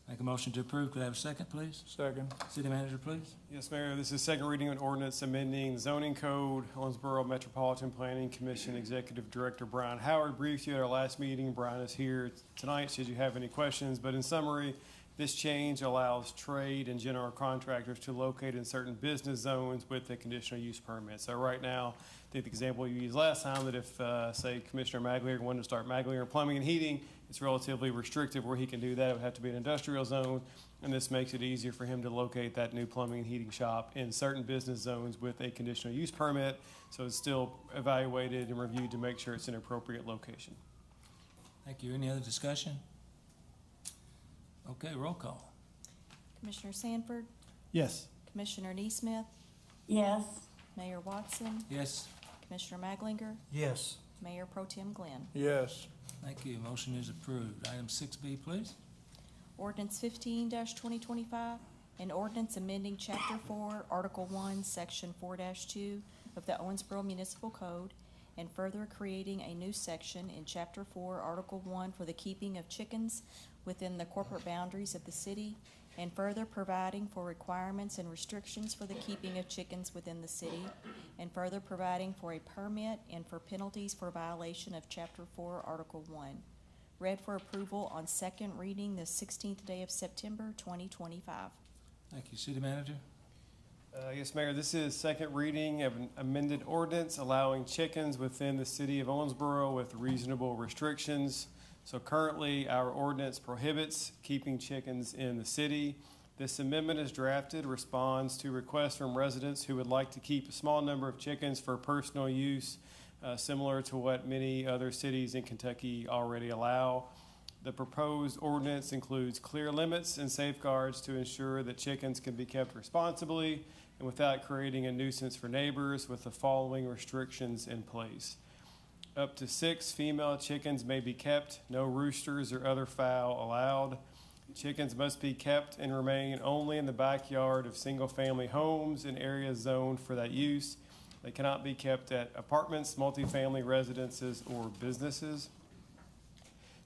Speaker 1: Make a motion to approve. Could I have a second, please?
Speaker 3: Second.
Speaker 1: City manager, please.
Speaker 13: Yes, Mayor, this is second reading of an ordinance amending the zoning code. Owensboro Metropolitan Planning Commission Executive Director Brian Howard briefed you at our last meeting. Brian is here tonight should you have any questions, but in summary, this change allows trade and general contractors to locate in certain business zones with a conditional use permit. So right now, I think the example you used last time, that if, say, Commissioner Maglier wanted to start Maglier Plumbing and Heating, it's relatively restrictive where he can do that. It would have to be an industrial zone, and this makes it easier for him to locate that new plumbing and heating shop in certain business zones with a conditional use permit. So it's still evaluated and reviewed to make sure it's an appropriate location.
Speaker 1: Thank you. Any other discussion? Okay, roll call.
Speaker 2: Commissioner Sanford,
Speaker 3: Yes.
Speaker 2: Commissioner Neesmith,
Speaker 12: Yes.
Speaker 2: Mayor Watson,
Speaker 1: Yes.
Speaker 2: Commissioner Maglinger,
Speaker 5: Yes.
Speaker 2: Mayor Pro Tem Glenn.
Speaker 3: Yes.
Speaker 1: Thank you. Motion is approved. Item 6B, please.
Speaker 2: Ordinance 15-2025, an ordinance amending Chapter 4, Article 1, Section 4-2 of the Owensboro Municipal Code, and further creating a new section in Chapter 4, Article 1 for the keeping of chickens within the corporate boundaries of the city, and further providing for requirements and restrictions for the keeping of chickens within the city, and further providing for a permit and for penalties for violation of Chapter 4, Article 1. Read for approval on second reading the 16th day of September 2025.
Speaker 1: Thank you. City manager.
Speaker 13: Yes, Mayor, this is second reading of an amended ordinance allowing chickens within the city of Owensboro with reasonable restrictions. So currently, our ordinance prohibits keeping chickens in the city. This amendment is drafted, responds to requests from residents who would like to keep a small number of chickens for personal use, similar to what many other cities in Kentucky already allow. The proposed ordinance includes clear limits and safeguards to ensure that chickens can be kept responsibly and without creating a nuisance for neighbors, with the following restrictions in place. Up to 6 female chickens may be kept. No roosters or other fowl allowed. Chickens must be kept and remain only in the backyard of single-family homes in areas zoned for that use. They cannot be kept at apartments, multifamily residences, or businesses.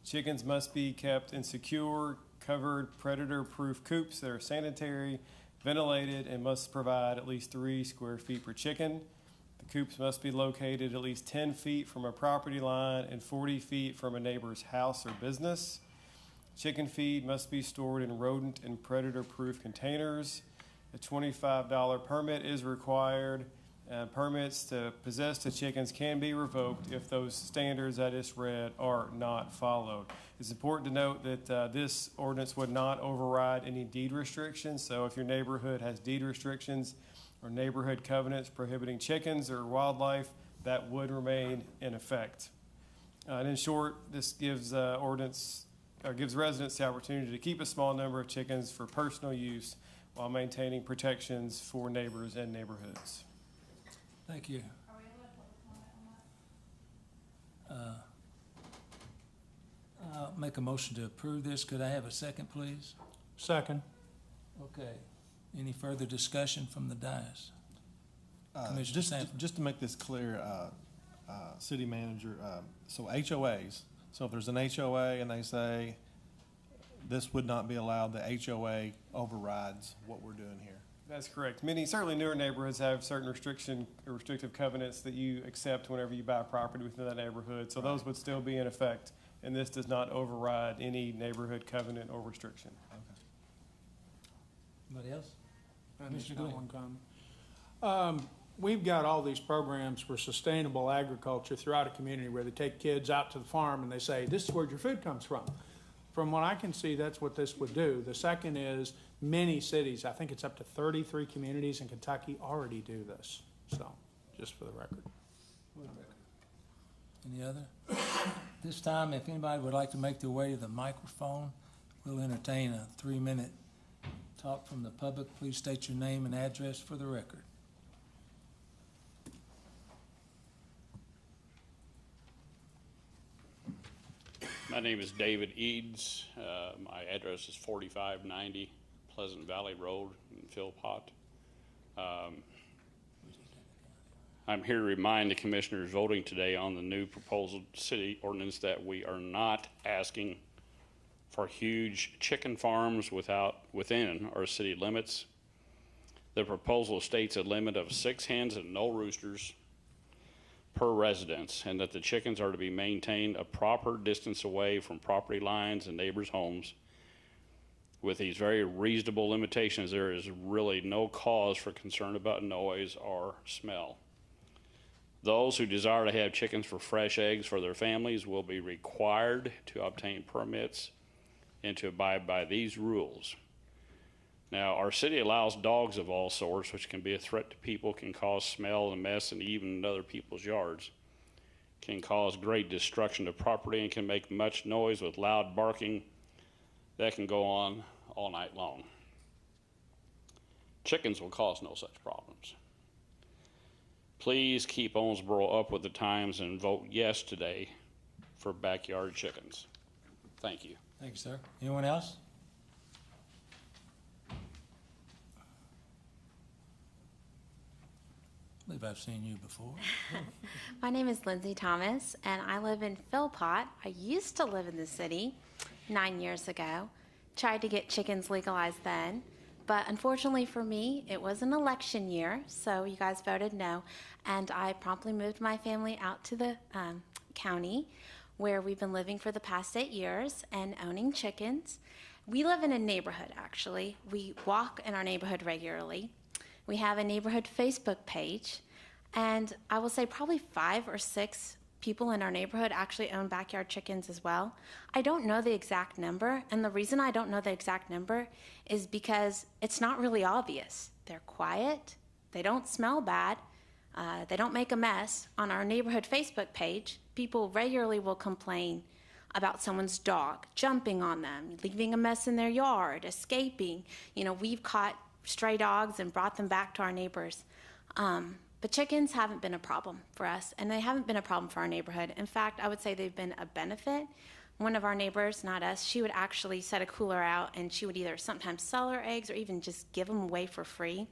Speaker 13: Chickens must be kept in secure, covered, predator-proof coops that are sanitary, ventilated, and must provide at least 3 square feet per chicken. The coops must be located at least 10 feet from a property line and 40 feet from a neighbor's house or business. Chicken feed must be stored in rodent and predator-proof containers. A $25 permit is required. Permits to possess the chickens can be revoked if those standards I just read are not followed. It's important to note that this ordinance would not override any deed restrictions. So if your neighborhood has deed restrictions or neighborhood covenants prohibiting chickens or wildlife, that would remain in effect. And in short, this gives gives residents the opportunity to keep a small number of chickens for personal use while maintaining protections for neighbors and neighborhoods.
Speaker 1: Thank you. I'll make a motion to approve this. Could I have a second, please?
Speaker 3: Second.
Speaker 1: Okay. Any further discussion from the dais? Commissioner Sanford.
Speaker 14: Just to make this clear, City Manager, so HOAs, so if there's an HOA and they say this would not be allowed, the HOA overrides what we're doing here.
Speaker 13: That's correct. Many, certainly newer neighborhoods have certain restrictive covenants that you accept whenever you buy property within that neighborhood. So those would still be in effect, and this does not override any neighborhood covenant or restriction.
Speaker 1: Anybody else?
Speaker 3: Just got one comment. We've got all these programs for sustainable agriculture throughout a community where they take kids out to the farm and they say, this is where your food comes from. From what I can see, that's what this would do. The second is many cities, I think it's up to 33 communities in Kentucky already do this. So, just for the record.
Speaker 1: Any other? This time, if anybody would like to make their way to the microphone, We'll entertain a 3-minute talk from the public. Please state your name and address for the record.
Speaker 15: My name is David Eads. My address is 4590 Pleasant Valley Road in Philpott. I'm here to remind the commissioners voting today on the new proposed city ordinance that we are not asking for huge chicken farms within our city limits. The proposal states a limit of 6 hens and no roosters per residence, and that the chickens are to be maintained a proper distance away from property lines and neighbors' homes. With these very reasonable limitations, there is really no cause for concern about noise or smell. Those who desire to have chickens for fresh eggs for their families will be required to obtain permits and to abide by these rules. Now, our city allows dogs of all sorts, which can be a threat to people, can cause smell and mess, and even in other people's yards, can cause great destruction of property, and can make much noise with loud barking that can go on all night long. Chickens will cause no such problems. Please keep Owensboro up with the times and vote yes today for backyard chickens. Thank you.
Speaker 1: Thank you, sir. Anyone else? I believe I've seen you before.
Speaker 16: My name is Lindsay Thomas, and I live in Philpott. I used to live in the city 9 years ago. Tried to get chickens legalized then, but unfortunately for me, it was an election year, so you guys voted no, and I promptly moved my family out to the county, where we've been living for the past 8 years and owning chickens. We live in a neighborhood, actually. We walk in our neighborhood regularly. We have a neighborhood Facebook page, and I will say probably 5 or 6 people in our neighborhood actually own backyard chickens as well. I don't know the exact number, and the reason I don't know the exact number is because it's not really obvious. They're quiet, they don't smell bad, they don't make a mess. On our neighborhood Facebook page, people regularly will complain about someone's dog jumping on them, leaving a mess in their yard, escaping. You know, we've caught stray dogs and brought them back to our neighbors. But chickens haven't been a problem for us, and they haven't been a problem for our neighborhood. In fact, I would say they've been a benefit. One of our neighbors, not us, she would actually set a cooler out, and she would either sometimes sell her eggs or even just give them away for free.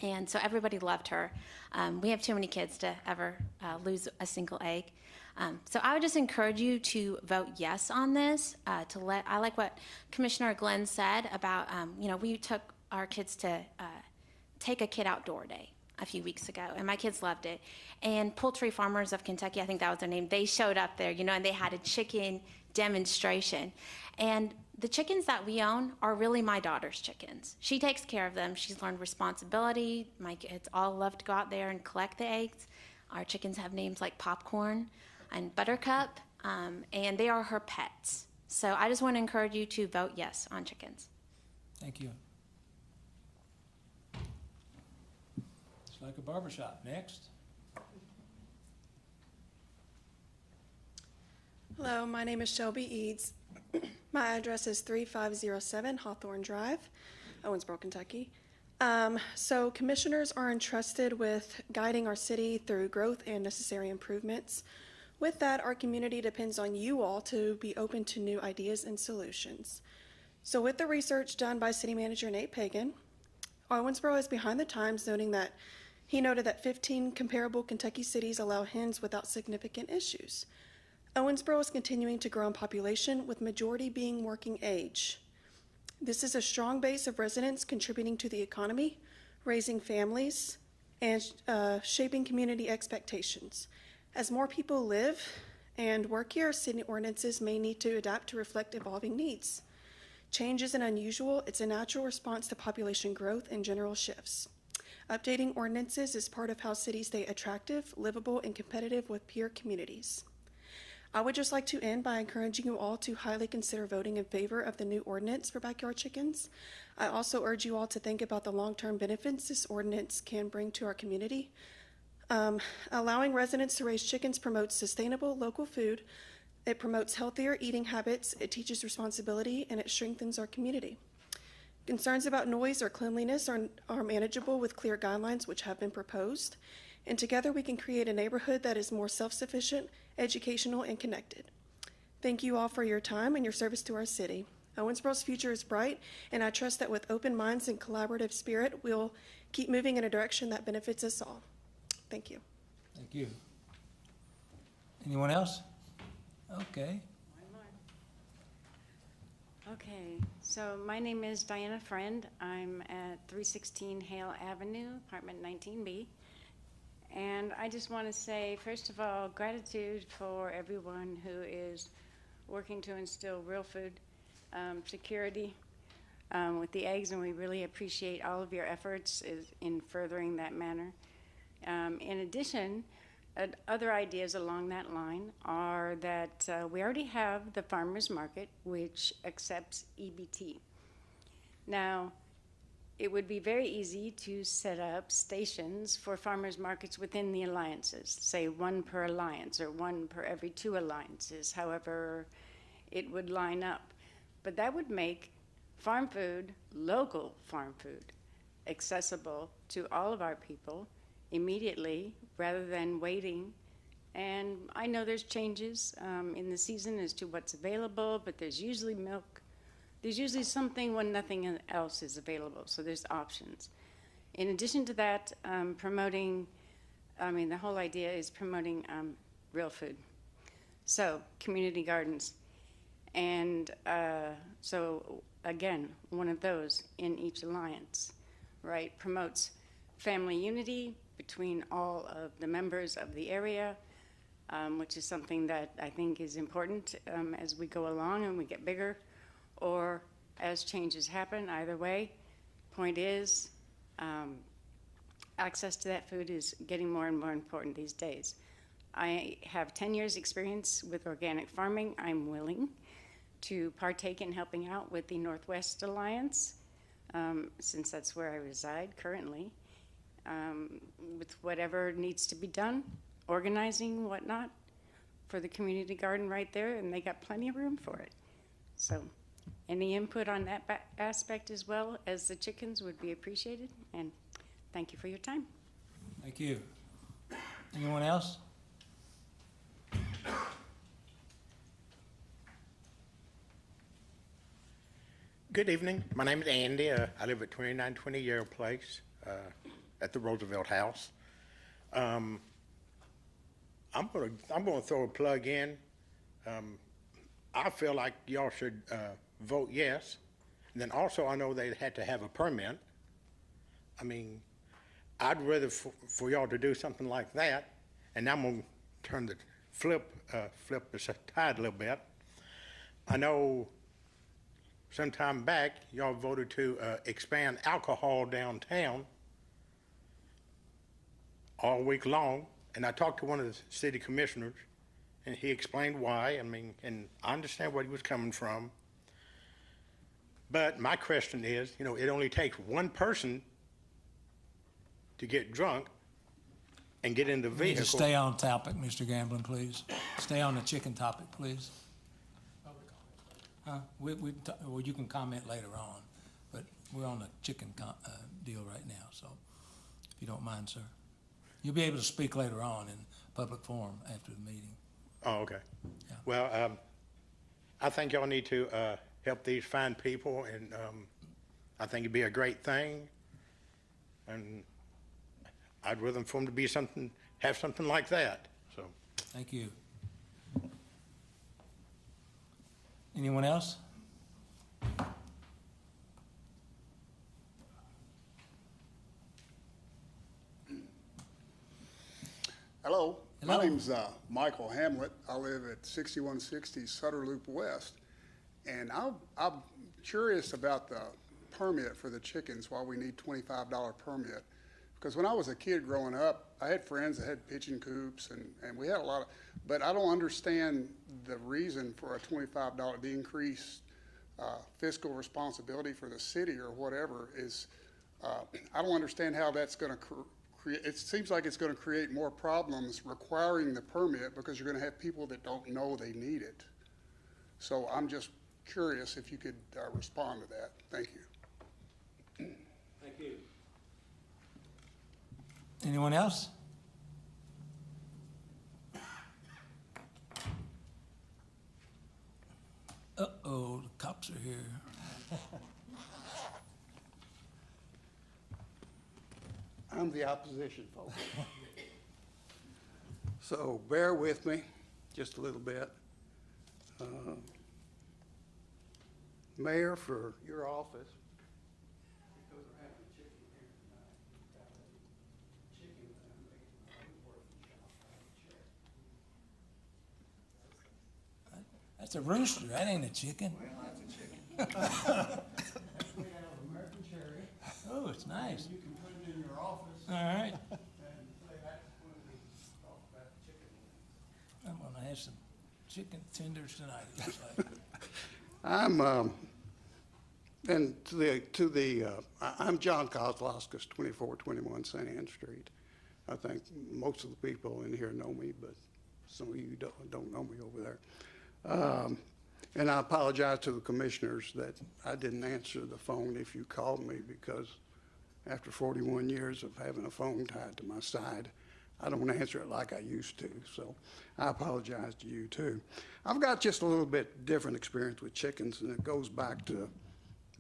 Speaker 16: And so everybody loved her. We have too many kids to ever lose a single egg. So I would just encourage you to vote yes on this. I like what Commissioner Glenn said about, we took our kids to take a kid outdoor day a few weeks ago, and my kids loved it. And Poultry Farmers of Kentucky, I think that was their name, they showed up there, and they had a chicken demonstration. And the chickens that we own are really my daughter's chickens. She takes care of them. She's learned responsibility. My kids all love to go out there and collect the eggs. Our chickens have names like Popcorn and Buttercup, and they are her pets. So I just want to encourage you to vote yes on chickens.
Speaker 1: Thank you. It's like a barbershop. Next.
Speaker 17: Hello, my name is Shelby Eads. My address is 3507 Hawthorne Drive, Owensboro, Kentucky. So commissioners are entrusted with guiding our city through growth and necessary improvements. With that, our community depends on you all to be open to new ideas and solutions. So with the research done by City Manager Nate Pagan, Owensboro is behind the times, noting that he noted that 15 comparable Kentucky cities allow hens without significant issues. Owensboro is continuing to grow in population, with majority being working age. This is a strong base of residents contributing to the economy, raising families, and shaping community expectations. As more people live and work here, city ordinances may need to adapt to reflect evolving needs. Change isn't unusual. It's a natural response to population growth and general shifts. Updating ordinances is part of how cities stay attractive, livable, and competitive with peer communities. I would just like to end by encouraging you all to highly consider voting in favor of the new ordinance for backyard chickens. I also urge you all to think about the long-term benefits this ordinance can bring to our community. Allowing residents to raise chickens promotes sustainable local food It promotes healthier eating habits, it teaches responsibility, and it strengthens our community. Concerns about noise or cleanliness are manageable with clear guidelines which have been proposed, and together we can create a neighborhood that is more self-sufficient, educational, and connected. Thank you all for your time and your service to our city. Owensboro's future is bright, and I trust that with open minds and collaborative spirit, we'll keep moving in a direction that benefits us all. Thank you.
Speaker 1: Thank you. Anyone else? Okay.
Speaker 18: Okay, so my name is Diana Friend. I'm at 316 Hale Avenue, apartment 19B. And I just want to say, first of all, gratitude for everyone who is working to instill real food security with the eggs, and we really appreciate all of your efforts in furthering that manner. In addition, other ideas along that line are that we already have the farmers market, which accepts EBT. Now, it would be very easy to set up stations for farmers markets within the alliances, say one per alliance or one per every 2 alliances, however it would line up. But that would make farm food, local farm food, accessible to all of our people immediately rather than waiting. And I know there's changes in the season as to what's available, but there's usually milk. There's usually something when nothing else is available, so there's options. In addition to that, the whole idea is promoting real food. So, community gardens. And so, again, one of those in each alliance, right, promotes family unity between all of the members of the area, which is something that I think is important as we go along and we get bigger, or as changes happen. Either way, point is, access to that food is getting more and more important these days. I have 10 years experience with organic farming. I'm willing to partake in helping out with the Northwest Alliance, since that's where I reside currently, with whatever needs to be done, organizing, whatnot, for the community garden right there, and they got plenty of room for it. So any input on that aspect as well as the chickens would be appreciated, and thank you for your time.
Speaker 1: Thank you. Anyone else?
Speaker 19: Good evening. My name is Andy. I live at 2920 Yarrow Place at the Roosevelt House. I'm gonna throw a plug in. I feel like y'all should vote yes. And then also I know they had to have a permit. I mean, I'd rather for y'all to do something like that. And I'm gonna turn the flip the tide a little bit. I know sometime back y'all voted to expand alcohol downtown all week long. And I talked to one of the city commissioners, and he explained why. I mean, and I understand where he was coming from. But my question is, you know, it only takes one person to get drunk and get in the vehicle.
Speaker 1: We need to stay on topic, Mr. Gamblin, please. Stay on the chicken topic, please. Huh? Well, you can comment later on, but we're on the chicken deal right now, so if you don't mind, sir. You'll be able to speak later on in public forum after the meeting.
Speaker 19: Oh, okay.
Speaker 1: Yeah.
Speaker 19: Well, I think y'all need to help these fine people, and I think it'd be a great thing. And I'd rather for them to be have something like that. So.
Speaker 1: Thank you. Anyone else?
Speaker 20: Hello.
Speaker 1: Hello.
Speaker 20: My name's Michael Hamlet. I live at 6160 Sutter Loop West. And I'm curious about the permit for the chickens, why we need $25 permit. Because when I was a kid growing up, I had friends that had pigeon coops, and we had a lot of, but I don't understand the reason for a $25, the increased fiscal responsibility for the city or whatever is, I don't understand how that's going to it seems like it's going to create more problems requiring the permit because you're going to have people that don't know they need it. So I'm just curious if you could respond to that. Thank you.
Speaker 1: Thank you. Anyone else? Uh-oh, the cops are here.
Speaker 21: I'm the opposition, folks. So bear with me just a little bit. Mayor, for your office.
Speaker 1: That's a rooster. That ain't a chicken.
Speaker 21: Well, that's a chicken. That's made out of American cherry.
Speaker 1: Oh, it's nice.
Speaker 21: And you can put it in your office.
Speaker 1: All right.
Speaker 21: And say that's when we talk about the chicken.
Speaker 1: I'm gonna have some chicken tenders tonight, it looks like.
Speaker 21: I'm John Kozlowskis, 2421 St. Anne Street. I think most of the people in here know me, but some of you don't know me over there. And I apologize to the commissioners that I didn't answer the phone if you called me, because after 41 years of having a phone tied to my side, I don't answer it like I used to. So I apologize to you too. I've got just a little bit different experience with chickens, and it goes back to,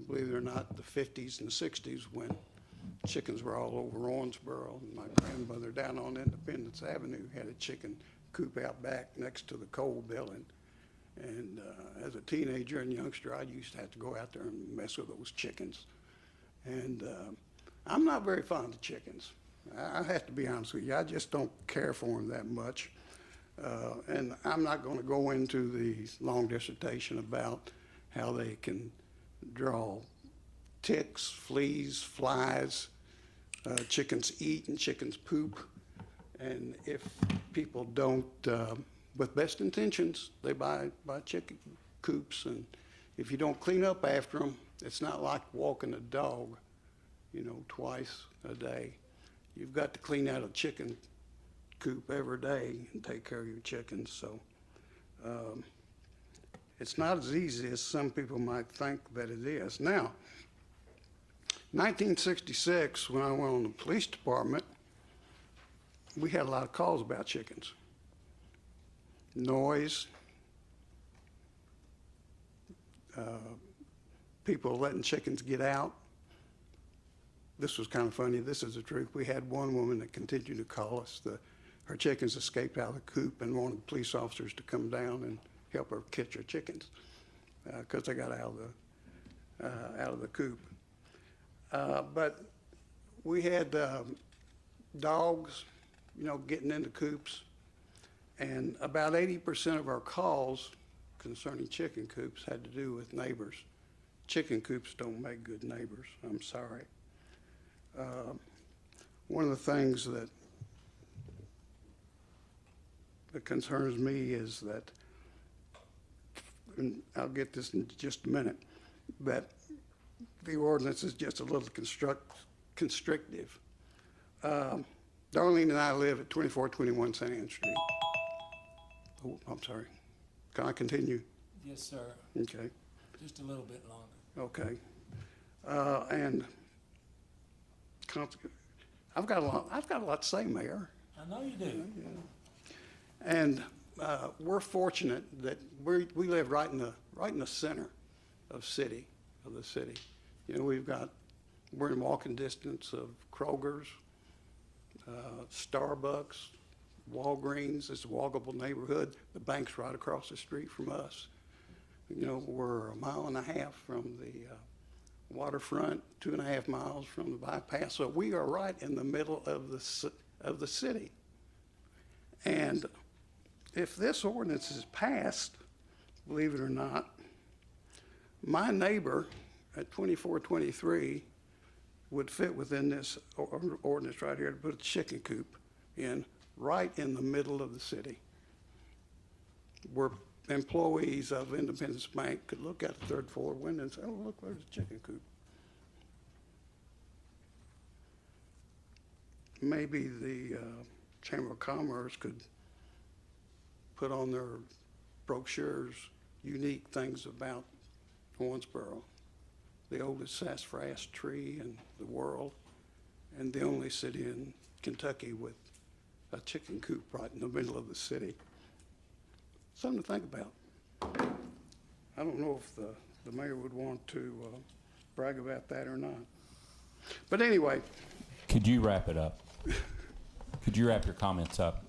Speaker 21: believe it or not, the 50s and 60s when chickens were all over Owensboro. And my grandmother down on Independence Avenue had a chicken coop out back next to the coal building. And as a teenager and youngster, I used to have to go out there and mess with those chickens. And I'm not very fond of chickens. I have to be honest with you. I just don't care for them that much. And I'm not going to go into the long dissertation about how they can draw ticks, fleas, flies. Chickens eat and chickens poop. And if people don't, with best intentions, they buy chicken coops, and if you don't clean up after them, it's not like walking a dog, twice a day. You've got to clean out a chicken coop every day and take care of your chickens. So it's not as easy as some people might think that it is. Now, 1966, when I went on the police department, we had a lot of calls about chickens. Noise, people letting chickens get out. This was kind of funny. This is the truth. We had one woman that continued to call us. Her chickens escaped out of the coop and wanted police officers to come down and help her catch her chickens because they got out of the coop. But we had dogs, getting into coops. And about 80% of our calls concerning chicken coops had to do with neighbors. Chicken coops don't make good neighbors. I'm sorry. One of the things that concerns me is that, and I'll get this in just a minute, that the ordinance is just a little constrictive. Darlene and I live at 2421 St. Anne Street. Oh, I'm sorry. Can I continue?
Speaker 1: Yes, sir.
Speaker 21: Okay.
Speaker 1: Just a little bit longer.
Speaker 21: Okay. And I've got a lot to say, Mayor.
Speaker 1: I know you do.
Speaker 21: And we're fortunate that we live right in the center of the city. We're in walking distance of Kroger's, Starbucks, Walgreens. It's a walkable neighborhood. The bank's right across the street from us. We're 1.5 miles from the waterfront, 2.5 miles from the bypass. So we are right in the middle of the city. And if this ordinance is passed, believe it or not, my neighbor at 2423 would fit within this ordinance right here to put a chicken coop in right in the middle of the city, where employees of Independence Bank could look at the third floor window and say, oh, look, there's a chicken coop. maybe the Chamber of Commerce could put on their brochures unique things about Owensboro, the oldest sassafras tree in the world, and the only city in Kentucky with a chicken coop right in the middle of the city. Something to think about. I don't know if the mayor would want to brag about that or not. But anyway.
Speaker 7: Could you wrap it up? Could you wrap your comments up?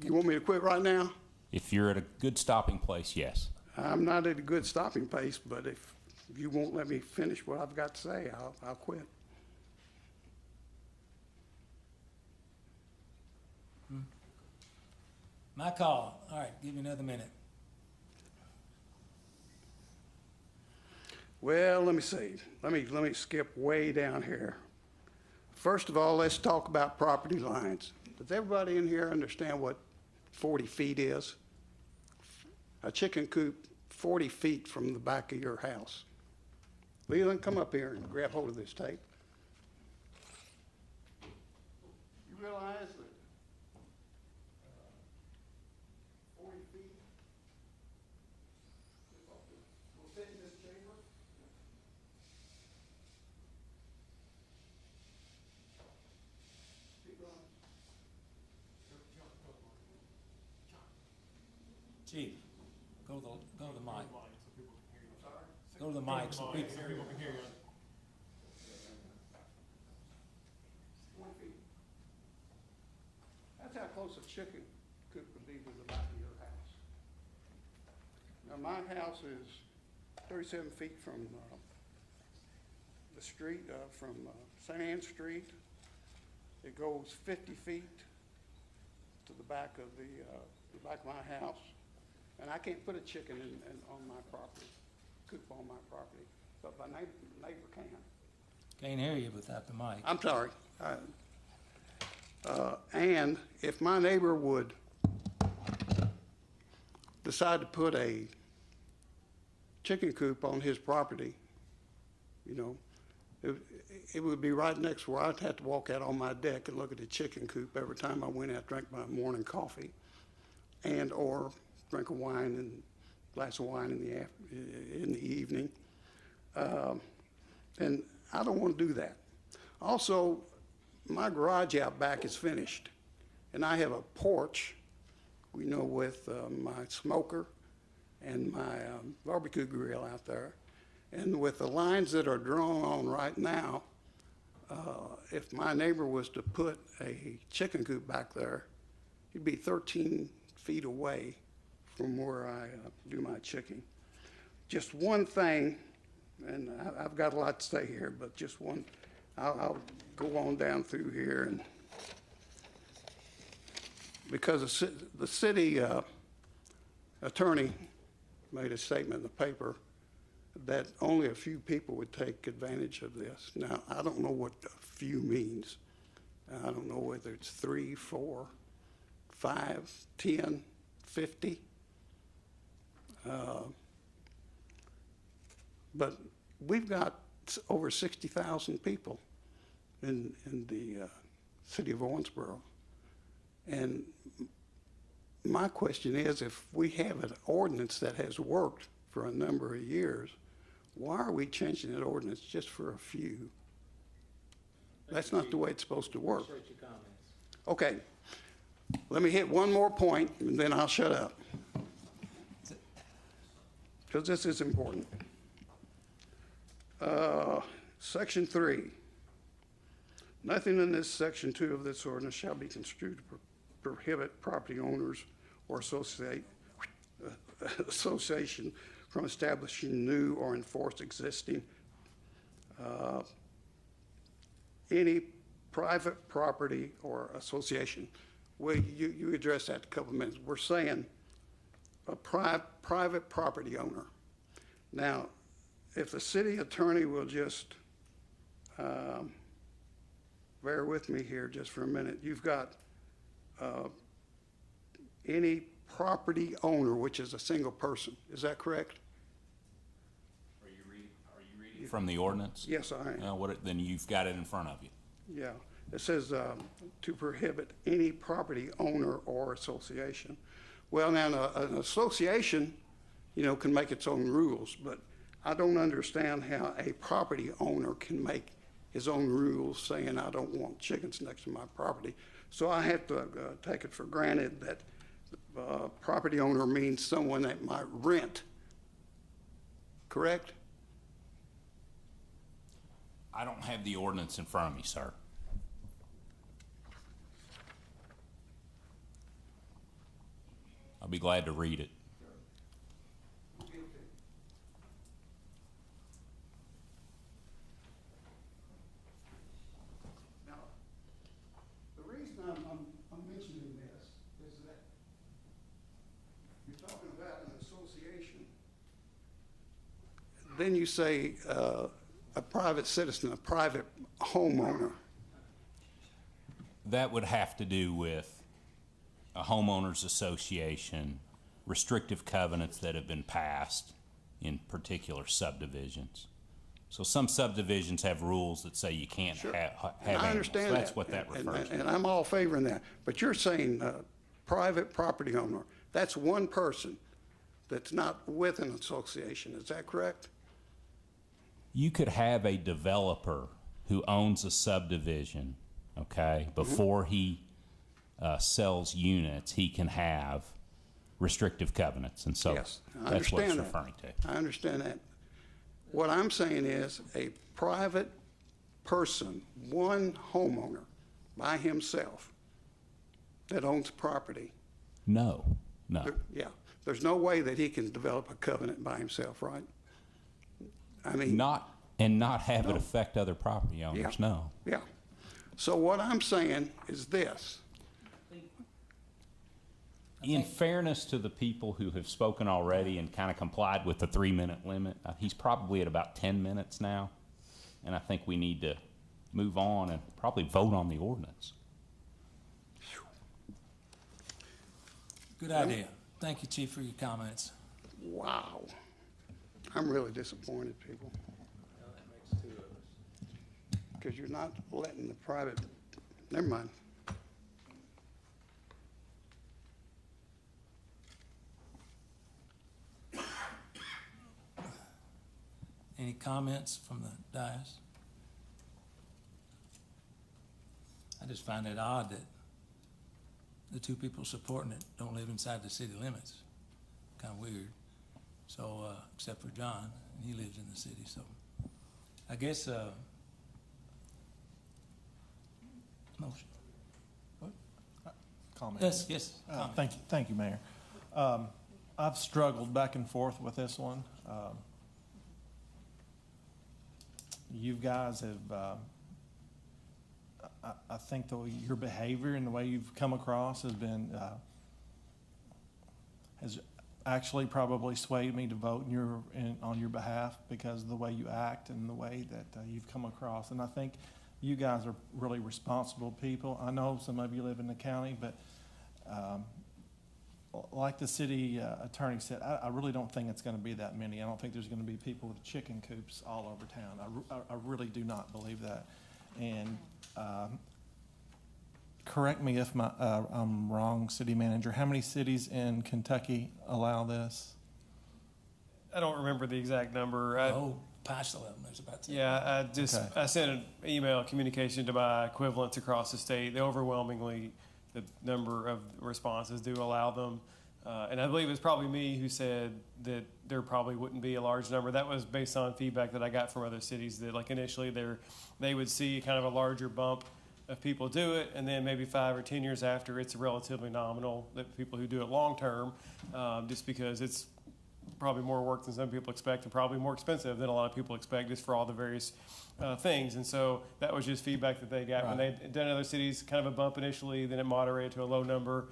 Speaker 21: You want me to quit right now?
Speaker 7: If you're at a good stopping place, yes.
Speaker 21: I'm not at a good stopping place, but if you won't let me finish what I've got to say, I'll quit.
Speaker 1: My call. All right, give me another minute.
Speaker 21: Well, let me see. Let me skip way down here. First of all, let's talk about property lines. Does everybody in here understand what 40 feet is? A chicken coop 40 feet from the back of your house. Leland, come up here and grab hold of this tape. You realize that 40 feet will fit in this chamber? Keep going.
Speaker 1: Chief, go to the mic. Go to the mic so people can hear you.
Speaker 21: 20 feet. That's how close a chicken coop would be to the back of your house. Now, my house is 37 feet from the street, from St. Anne Street. It goes 50 feet to the back of the back of my house. And I can't put a chicken on my property, coop on my property, but my neighbor can.
Speaker 1: Can't hear you without the mic.
Speaker 21: I'm sorry. And if my neighbor would decide to put a chicken coop on his property, you know, it would be right next where I'd have to walk out on my deck and look at the chicken coop every time I went out, drank my morning coffee, and or drink a wine and glass of wine in the evening. And I don't want to do that. Also, my garage out back is finished, and I have a porch, you know, with my smoker and my barbecue grill out there. And with the lines that are drawn on right now, if my neighbor was to put a chicken coop back there, he'd be 13 feet away from where I do my chicken. Just one thing, and I've got a lot to say here, but just one, I'll go on down through here, and because the city attorney made a statement in the paper that only a few people would take advantage of this. Now, I don't know what a few means. I don't know whether it's 3, 4, 5, 10, 50. But we've got over 60,000 people in the city of Owensboro. And my question is, if we have an ordinance that has worked for a number of years, why are we changing that ordinance just for a few? That's not the way it's supposed to work. Okay, let me hit one more point, and then I'll shut up, because this is important. Section 3. Nothing in this section 2 of this ordinance shall be construed to prohibit property owners or association from establishing new or enforce existing any private property or association. Well, you addressed that a couple of minutes. We're saying a private property owner. Now, if the city attorney will just bear with me here just for a minute. You've got any property owner, which is a single person. Is that correct?
Speaker 7: Are you reading from the ordinance?
Speaker 21: Yes, I am.
Speaker 7: Then you've got it in front of you.
Speaker 21: Yeah. It says to prohibit any property owner or association. Well, now, an association, you know, can make its own rules, but I don't understand how a property owner can make his own rules saying I don't want chickens next to my property. So I have to take it for granted that property owner means someone that might rent, correct?
Speaker 7: I don't have the ordinance in front of me, sir. I'll be glad to read it.
Speaker 21: Now, the reason I'm mentioning this is that you're talking about an association. Then you say a private citizen, a private homeowner.
Speaker 7: That would have to do with a homeowners association, restrictive covenants that have been passed in particular subdivisions. So some subdivisions have rules that say you can't have
Speaker 21: I
Speaker 7: animals.
Speaker 21: understand
Speaker 7: That's
Speaker 21: that.
Speaker 7: what that refers to.
Speaker 21: And I'm all favoring that. But you're saying private property owner. That's one person that's not with an association. Is that correct?
Speaker 7: You could have a developer who owns a subdivision, okay, before he sells units, he can have restrictive covenants, and so
Speaker 21: Yes, I
Speaker 7: that's what it's
Speaker 21: understand that.
Speaker 7: referring to.
Speaker 21: I understand that. What I'm saying is a private person, one homeowner by himself that owns property.
Speaker 7: No.
Speaker 21: Yeah, there's no way that he can develop a covenant by himself, right? I mean,
Speaker 7: not have it affect other property owners.
Speaker 21: Yeah.
Speaker 7: No.
Speaker 21: Yeah. So what I'm saying is this.
Speaker 7: In fairness to the people who have spoken already and kind of complied with the 3-minute limit, he's probably at about 10 minutes now, and I think we need to move on and probably vote on the ordinance.
Speaker 1: Good idea. Thank you, Chief, for your comments.
Speaker 21: Wow. I'm really disappointed, people. Because you're not letting the private, never mind.
Speaker 1: Any comments from the dais? I just find it odd that the two people supporting it don't live inside the city limits. Kind of weird. So, except for John, and he lives in the city, so I guess, motion. What?
Speaker 14: Comment.
Speaker 1: Yes.
Speaker 14: Thank you, Mayor. I've struggled back and forth with this one. You guys have, I think your behavior and the way you've come across has been, has actually probably swayed me to vote on your behalf because of the way you act and the way that you've come across. And I think you guys are really responsible people. I know some of you live in the county, but like the city attorney said, I really don't think it's going to be that many. I don't think there's going to be people with chicken coops all over town. I really do not believe that. And correct me if I'm wrong, City Manager. How many cities in Kentucky allow this?
Speaker 13: I don't remember the exact number.
Speaker 1: Past 11, there's about 10.
Speaker 13: Yeah, I sent an email communication to my equivalents across the state. They overwhelmingly, the number of responses do allow them. And I believe it's probably me who said that there probably wouldn't be a large number. That was based on feedback that I got from other cities that like initially they would see kind of a larger bump of people do it, and then maybe 5 or 10 years after, it's relatively nominal that people who do it long term, just because it's probably more work than some people expect and probably more expensive than a lot of people expect just for all the various things. And so that was just feedback that they got when they done other cities, kind of a bump initially, then it moderated to a low number.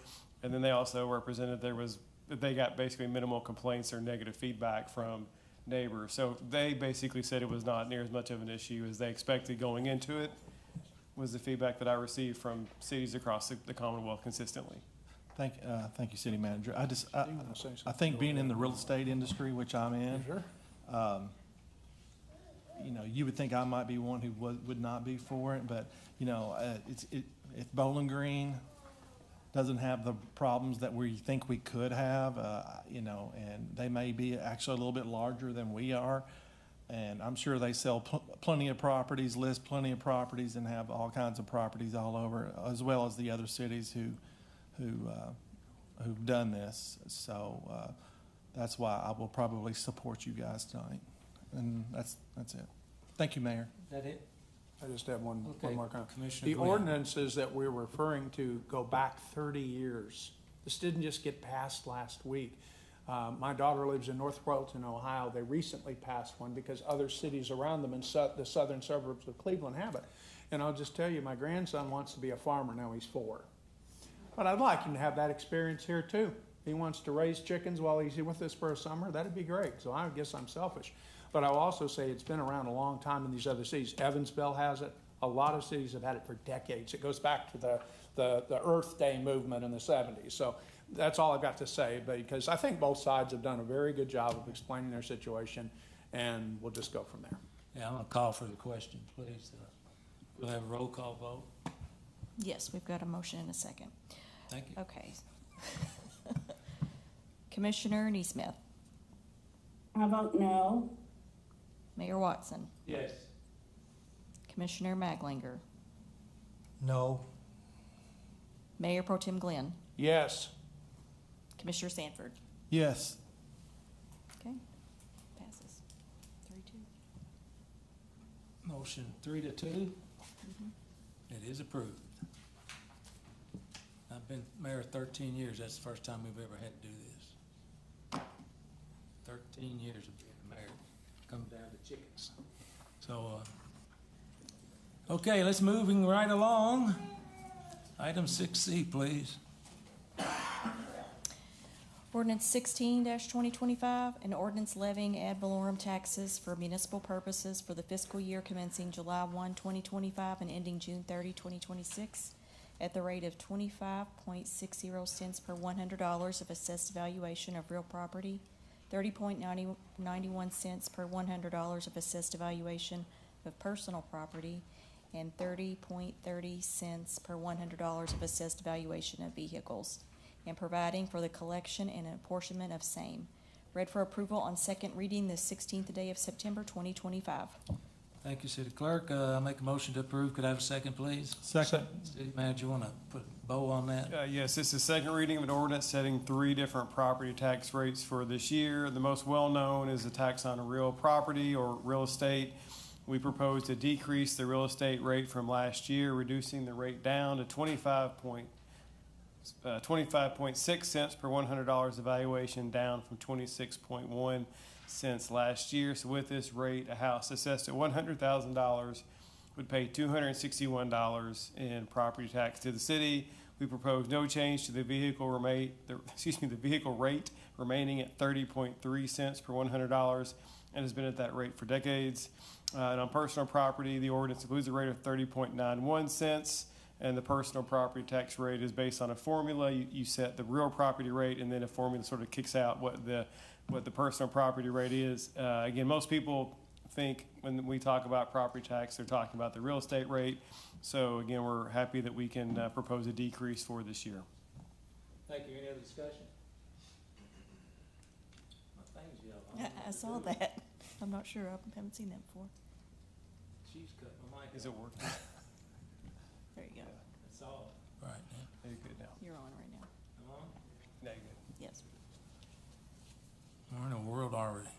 Speaker 13: And then they also represented that they got basically minimal complaints or negative feedback from neighbors. So they basically said it was not near as much of an issue as they expected going into it, was the feedback that I received from cities across the Commonwealth consistently.
Speaker 14: Thank you, City Manager. I think being in the real estate industry, which I'm in, you would think I might be one who would not be for it, but, if Bowling Green doesn't have the problems that we think we could have, and they may be actually a little bit larger than we are. And I'm sure they sell plenty of properties, list plenty of properties, and have all kinds of properties all over, as well as the other cities who've done this. So that's why I will probably support you guys tonight. And that's it. Thank you, Mayor.
Speaker 1: Is that it?
Speaker 3: I just have one more comment.
Speaker 1: Commissioner
Speaker 3: The
Speaker 1: Glenn.
Speaker 3: ordinances that we're referring to go back 30 years. This didn't just get passed last week. My daughter lives in North Royalton, Ohio. They recently passed one because other cities around them in the southern suburbs of Cleveland have it. And I'll just tell you, my grandson wants to be a farmer. Now he's 4. But I'd like him to have that experience here too. If he wants to raise chickens while he's with us for a summer, that'd be great. So I guess I'm selfish. But I'll also say it's been around a long time in these other cities. Evansville has it. A lot of cities have had it for decades. It goes back to the Earth Day movement in the 70s. So that's all I've got to say, because I think both sides have done a very good job of explaining their situation, and we'll just go from there.
Speaker 1: Yeah, I'm going to call for the question, please. We'll have a roll call vote.
Speaker 2: Yes, we've got a motion and a second.
Speaker 1: Thank you.
Speaker 2: Okay. Commissioner Neesmith.
Speaker 12: I vote no.
Speaker 2: Mayor Watson.
Speaker 1: Yes.
Speaker 2: Commissioner Maglinger.
Speaker 5: No.
Speaker 2: Mayor Pro Tem Glenn.
Speaker 3: Yes.
Speaker 2: Commissioner Sanford.
Speaker 14: Yes.
Speaker 2: Okay, passes 3-2.
Speaker 1: Motion 3-2. It is approved. I've been mayor 13 years. That's the first time we've ever had to do this. 13 years of being mayor. Comes down to chickens. So, okay, let's moving right along. Item 6C, please.
Speaker 2: Ordinance 16-2025, an ordinance levying ad valorem taxes for municipal purposes for the fiscal year commencing July 1, 2025 and ending June 30, 2026 at the rate of 25.60 cents per $100 of assessed valuation of real property, 30.91 cents per $100 of assessed valuation of personal property, and 30.30 cents per $100 of assessed valuation of vehicles, and providing for the collection and apportionment of same. Read for approval on second reading the 16th day of September 2025.
Speaker 1: Thank you, City Clerk. I make a motion to approve. Could I have a second, please?
Speaker 14: Second.
Speaker 1: City Manager, want to put a bow on that?
Speaker 13: Yes, this is second reading of an ordinance setting 3 different property tax rates for this year. The most well-known is the tax on real property or real estate. We propose to decrease the real estate rate from last year, reducing the rate down to 25.6 cents per $100 evaluation, down from 26.1 cents last year. So with this rate, a house assessed at $100,000 would pay $261 in property tax to the city. We propose no change to the vehicle rate remaining at 30.3 cents per $100 and has been at that rate for decades. And on personal property, the ordinance includes a rate of 30.91 cents. And the personal property tax rate is based on a formula. You set the real property rate, and then a formula sort of kicks out what the personal property rate is. Again, most people think when we talk about property tax, they're talking about the real estate rate. So again, we're happy that we can propose a decrease for this year.
Speaker 1: Thank you. Any other discussion? My thing's yellow.
Speaker 2: I saw that. I'm not sure. I haven't seen that before.
Speaker 1: She's cut my mic.
Speaker 13: Is it working?
Speaker 2: There you go.
Speaker 1: That's all. Right now.
Speaker 13: You're good now.
Speaker 2: You're on right now.
Speaker 1: I'm on?
Speaker 13: Now you're good.
Speaker 2: Yes.
Speaker 1: We're in a world already.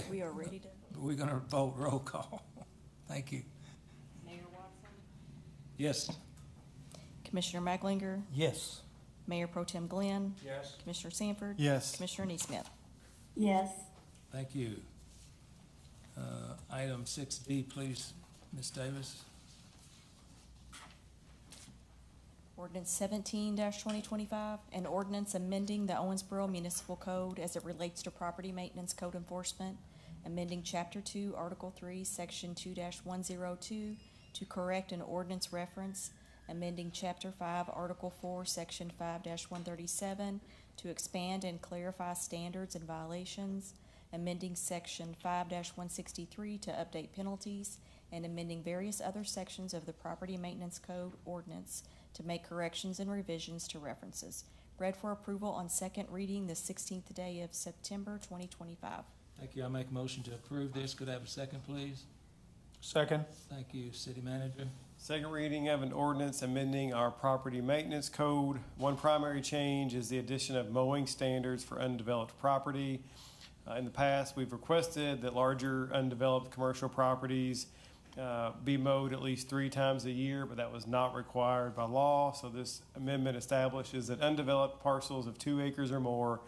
Speaker 2: We are ready to.
Speaker 1: We're going to vote roll call. Thank you.
Speaker 2: Mayor Watson?
Speaker 1: Yes.
Speaker 2: Commissioner Maglinger?
Speaker 5: Yes.
Speaker 2: Mayor Pro Tem Glenn?
Speaker 3: Yes.
Speaker 2: Commissioner Sanford?
Speaker 14: Yes.
Speaker 2: Commissioner Neesmith?
Speaker 12: Yes.
Speaker 1: Thank you. Item 6D, please, Ms. Davis.
Speaker 2: Ordinance 17-2025, an ordinance amending the Owensboro Municipal Code as it relates to property maintenance code enforcement, amending Chapter 2, Article 3, Section 2-102 to correct an ordinance reference, amending Chapter 5, Article 4, Section 5-137 to expand and clarify standards and violations, amending section 5-163 to update penalties, and amending various other sections of the Property Maintenance Code ordinance to make corrections and revisions to references. Read for approval on second reading the 16th day of September 2025.
Speaker 1: Thank you. I make a motion to approve this. Could I have a second, please?
Speaker 3: Second.
Speaker 1: Thank you, City Manager.
Speaker 13: Second reading of an ordinance amending our property maintenance code. One primary change is the addition of mowing standards for undeveloped property. In the past, we've requested that larger undeveloped commercial properties be mowed at least 3 times a year, but that was not required by law. So this amendment establishes that undeveloped parcels of 2 acres or more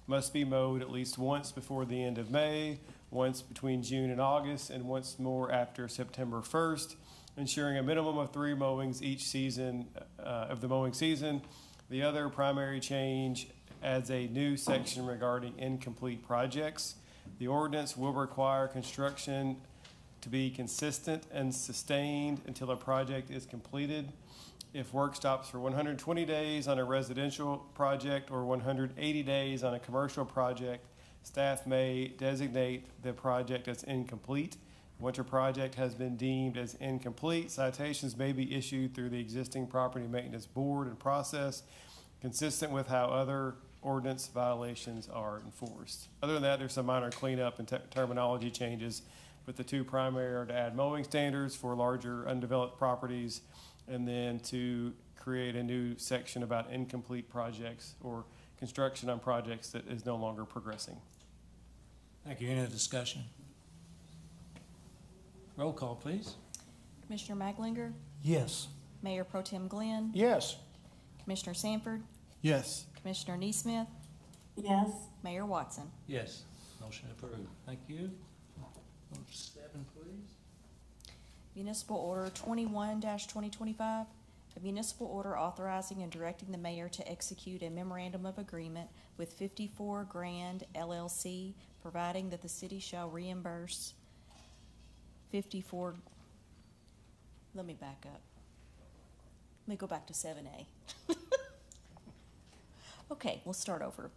Speaker 13: must be mowed at least once before the end of May, once between June and August, and once more after September 1st, ensuring a minimum of 3 mowings each season of the mowing season. The other primary change adds a new section regarding incomplete projects. The ordinance will require construction to be consistent and sustained until a project is completed. If work stops for 120 days on a residential project or 180 days on a commercial project, staff may designate the project as incomplete. Once a project has been deemed as incomplete, citations may be issued through the existing property maintenance board and process, consistent with how other ordinance violations are enforced. Other than that, there's some minor cleanup and terminology changes, but the 2 primary are to add mowing standards for larger undeveloped properties, and then to create a new section about incomplete projects or construction on projects that is no longer progressing.
Speaker 1: Thank you. Any other discussion? Roll call, please.
Speaker 2: Commissioner Maglinger?
Speaker 5: Yes.
Speaker 2: Mayor Pro Tem Glenn?
Speaker 3: Yes.
Speaker 2: Commissioner Sanford?
Speaker 14: Yes.
Speaker 2: Commissioner Neesmith?
Speaker 12: Yes.
Speaker 2: Mayor Watson?
Speaker 1: Yes. Motion approved. Thank you. 7, please.
Speaker 2: Municipal Order 21-2025, a municipal order authorizing and directing the mayor to execute a memorandum of agreement with 54 Grand LLC, providing that the city shall reimburse 54. Let me back up. Let me go back to 7A. Okay, we'll start over.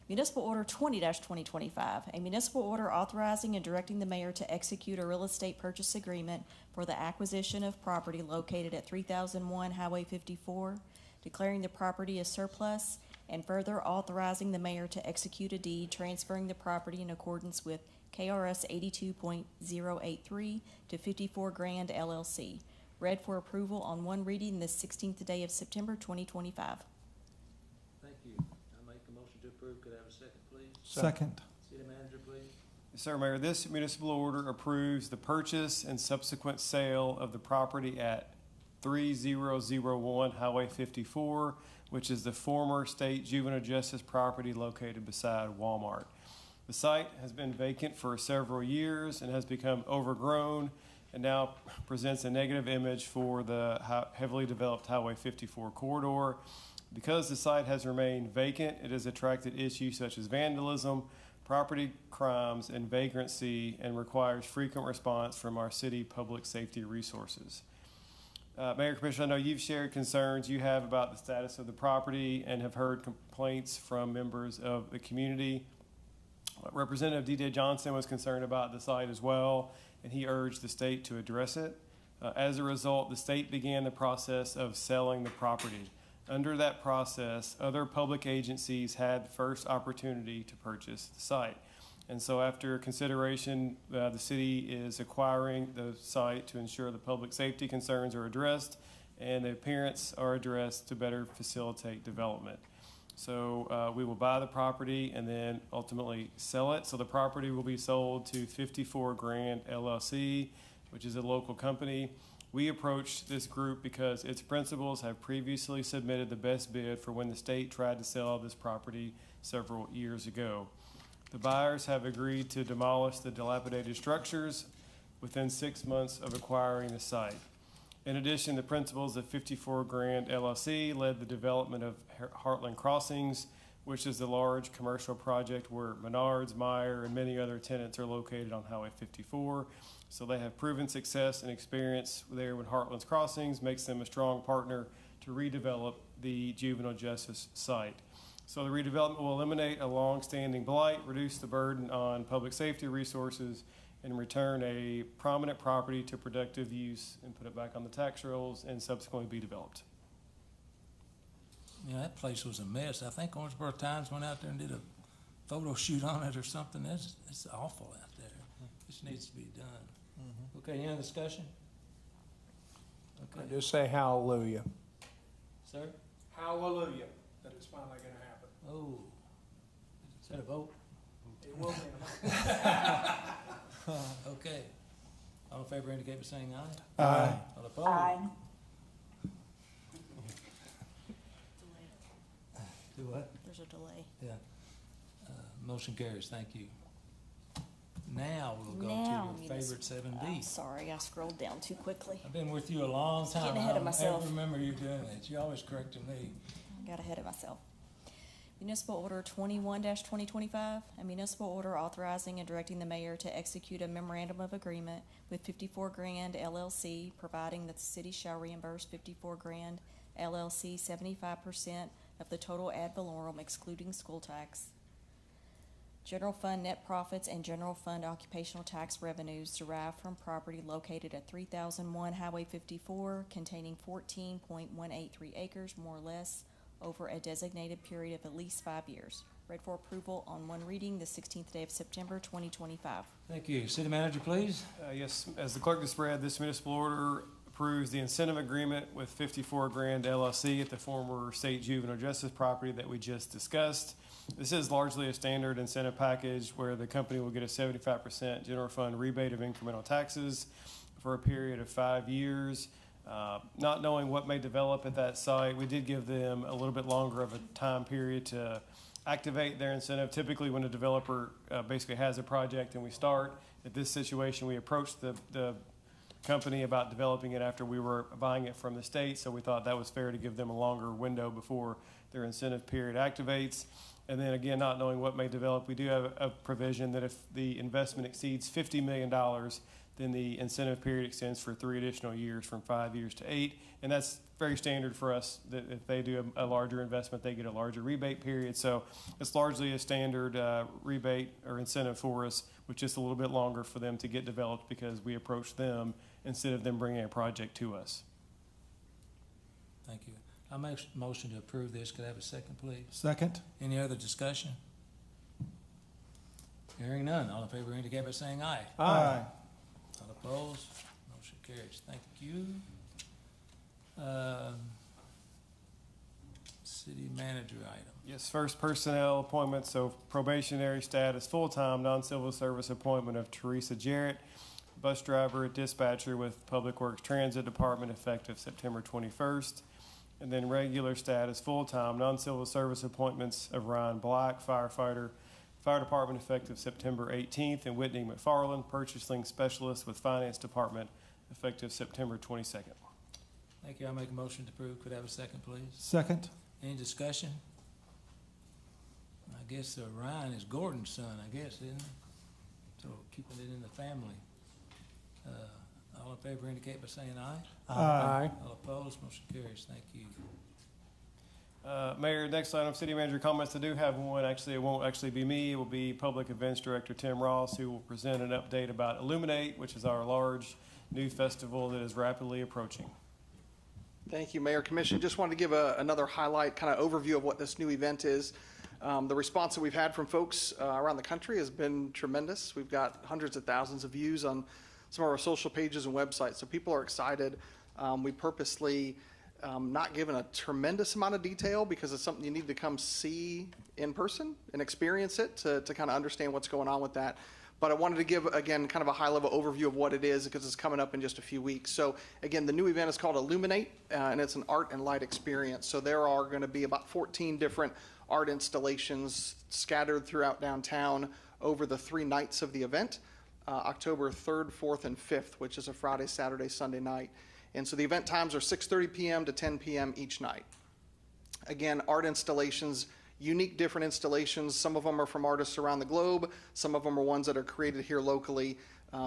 Speaker 2: Municipal Order 20-2025, a municipal order authorizing and directing the mayor to execute a real estate purchase agreement for the acquisition of property located at 3001 Highway 54, declaring the property as surplus, and further authorizing the mayor to execute a deed transferring the property in accordance with KRS 82.083 to 54 Grand LLC. Read for approval on one reading the 16th day of September 2025.
Speaker 1: Thank you. I make a motion to approve. Could I have a second, please?
Speaker 14: Second.
Speaker 1: City Manager, please.
Speaker 13: Yes, sir, Mayor. This municipal order approves the purchase and subsequent sale of the property at 3001 Highway 54, which is the former state juvenile justice property located beside Walmart. The site has been vacant for several years and has become overgrown and now presents a negative image for the heavily developed Highway 54 corridor. Because the site has remained vacant, it has attracted issues such as vandalism, property crimes, and vagrancy, and requires frequent response from our city public safety resources. Mayor, Commissioner, I know you've shared concerns you have about the status of the property and have heard complaints from members of the community. Representative D.J. Johnson was concerned about the site as well, and he urged the state to address it. As a result, the state began the process of selling the property. Under that process, other public agencies had the first opportunity to purchase the site. And so after consideration, the city is acquiring the site to ensure the public safety concerns are addressed and the appearance are addressed to better facilitate development. So we will buy the property and then ultimately sell it. So the property will be sold to 54 Grand LLC, which is a local company. We approached this group because its principals have previously submitted the best bid for when the state tried to sell this property several years ago. The buyers have agreed to demolish the dilapidated structures within 6 months of acquiring the site. In addition, the principals of 54 Grand LLC led the development of Heartland Crossings, which is the large commercial project where Menards, Meyer, and many other tenants are located on Highway 54. So they have proven success and experience there with Heartland's Crossings, makes them a strong partner to redevelop the juvenile justice site. So the redevelopment will eliminate a long-standing blight, reduce the burden on public safety resources, and return a prominent property to productive use and put it back on the tax rolls and subsequently be developed.
Speaker 1: Yeah, that place was a mess. I think Owensboro Times went out there and did a photo shoot on it or something. It's awful out there. This needs to be done. Okay, any other discussion? Okay.
Speaker 3: Just say hallelujah.
Speaker 1: Sir?
Speaker 3: Hallelujah, that it's finally gonna happen.
Speaker 1: Oh, is that a vote?
Speaker 3: It will be a vote.
Speaker 1: Okay. All in favor indicate by saying aye.
Speaker 3: Aye.
Speaker 1: All opposed?
Speaker 2: Aye.
Speaker 1: Do what?
Speaker 2: There's a delay.
Speaker 1: Yeah. Motion carries, thank you. Now we'll go
Speaker 2: Now,
Speaker 1: to your favorite 7B.
Speaker 2: Sorry, I scrolled down too quickly.
Speaker 1: I've been with you a long time.
Speaker 2: Getting ahead of myself.
Speaker 1: I don't ever remember you doing it. You always corrected me.
Speaker 2: I got ahead of myself. Municipal Order 21-2025, a municipal order authorizing and directing the mayor to execute a memorandum of agreement with 54 Grand LLC, providing that the city shall reimburse 54 Grand LLC 75% of the total ad valorem excluding school tax, general fund net profits, and general fund occupational tax revenues derived from property located at 3001 Highway 54 containing 14.183 acres, more or less, over a designated period of at least 5 years. Read for approval on one reading the 16th day of September 2025.
Speaker 1: Thank you. City manager, please.
Speaker 13: Yes, as the clerk just read, this municipal order approves the incentive agreement with 54 Grand LLC at the former state juvenile justice property that we just discussed. This is largely a standard incentive package where the company will get a 75% general fund rebate of incremental taxes for a period of 5 years. Not knowing what may develop at that site, we did give them a little bit longer of a time period to activate their incentive. Typically, when a developer basically has a project and we start, at this situation, we approached the company about developing it after we were buying it from the state, so we thought that was fair to give them a longer window before their incentive period activates. And then again, not knowing what may develop, we do have a provision that if the investment exceeds $50 million, then the incentive period extends for 3 additional years from 5 years to 8. And that's very standard for us, that if they do a larger investment, they get a larger rebate period. So it's largely a standard rebate or incentive for us, with just a little bit longer for them to get developed because we approached them instead of them bringing a project to us.
Speaker 1: Thank you. I make a motion to approve this. Could I have a second, please?
Speaker 14: Second.
Speaker 1: Any other discussion? Hearing none. All in favor indicate by saying aye.
Speaker 14: Aye.
Speaker 1: All opposed? Motion carries. Thank you. City manager item.
Speaker 13: Yes, first personnel appointment, so probationary status, full-time, non-civil service appointment of Teresa Jarrett, bus driver, dispatcher with Public Works Transit Department, effective September 21st. And then regular status, full-time, non-civil service appointments of Ryan Black, firefighter, Fire Department, effective September 18th, and Whitney McFarland, purchasing specialist with Finance Department, effective September 22nd.
Speaker 1: Thank you. I make a motion to approve. Could I have a second, please?
Speaker 14: Second.
Speaker 1: Any discussion? I guess Ryan is Gordon's son, I guess, isn't it? So keeping it in the family. All in favor indicate by saying aye.
Speaker 3: Aye.
Speaker 1: All opposed, motion carries. Thank you.
Speaker 13: Mayor, next item, city manager comments. I do have one. Actually, it won't actually be me. It will be Public Events Director Tim Ross, who will present an update about Illuminate, which is our large new festival that is rapidly approaching.
Speaker 6: Thank you, Mayor, Commission. Just wanted to give another highlight, kind of overview of what this new event is. The response that we've had from folks around the country has been tremendous. We've got hundreds of thousands of views on some of our social pages and websites, so people are excited. We purposely not given a tremendous amount of detail because it's something you need to come see in person and experience it to kind of understand what's going on with that. But I wanted to give, again, kind of a high-level overview of what it is because it's coming up in just a few weeks. So, again, the new event is called Illuminate, and it's an art and light experience. So there are going to be about 14 different art installations scattered throughout downtown over the 3 nights of the event, October 3rd, 4th, and 5th, which is a Friday, Saturday, Sunday night. And so the event times are 6:30 p.m. to 10 p.m. each night. Again, art installations, unique, different installations. Some of them are from artists around the globe. Some of them are ones that are created here locally.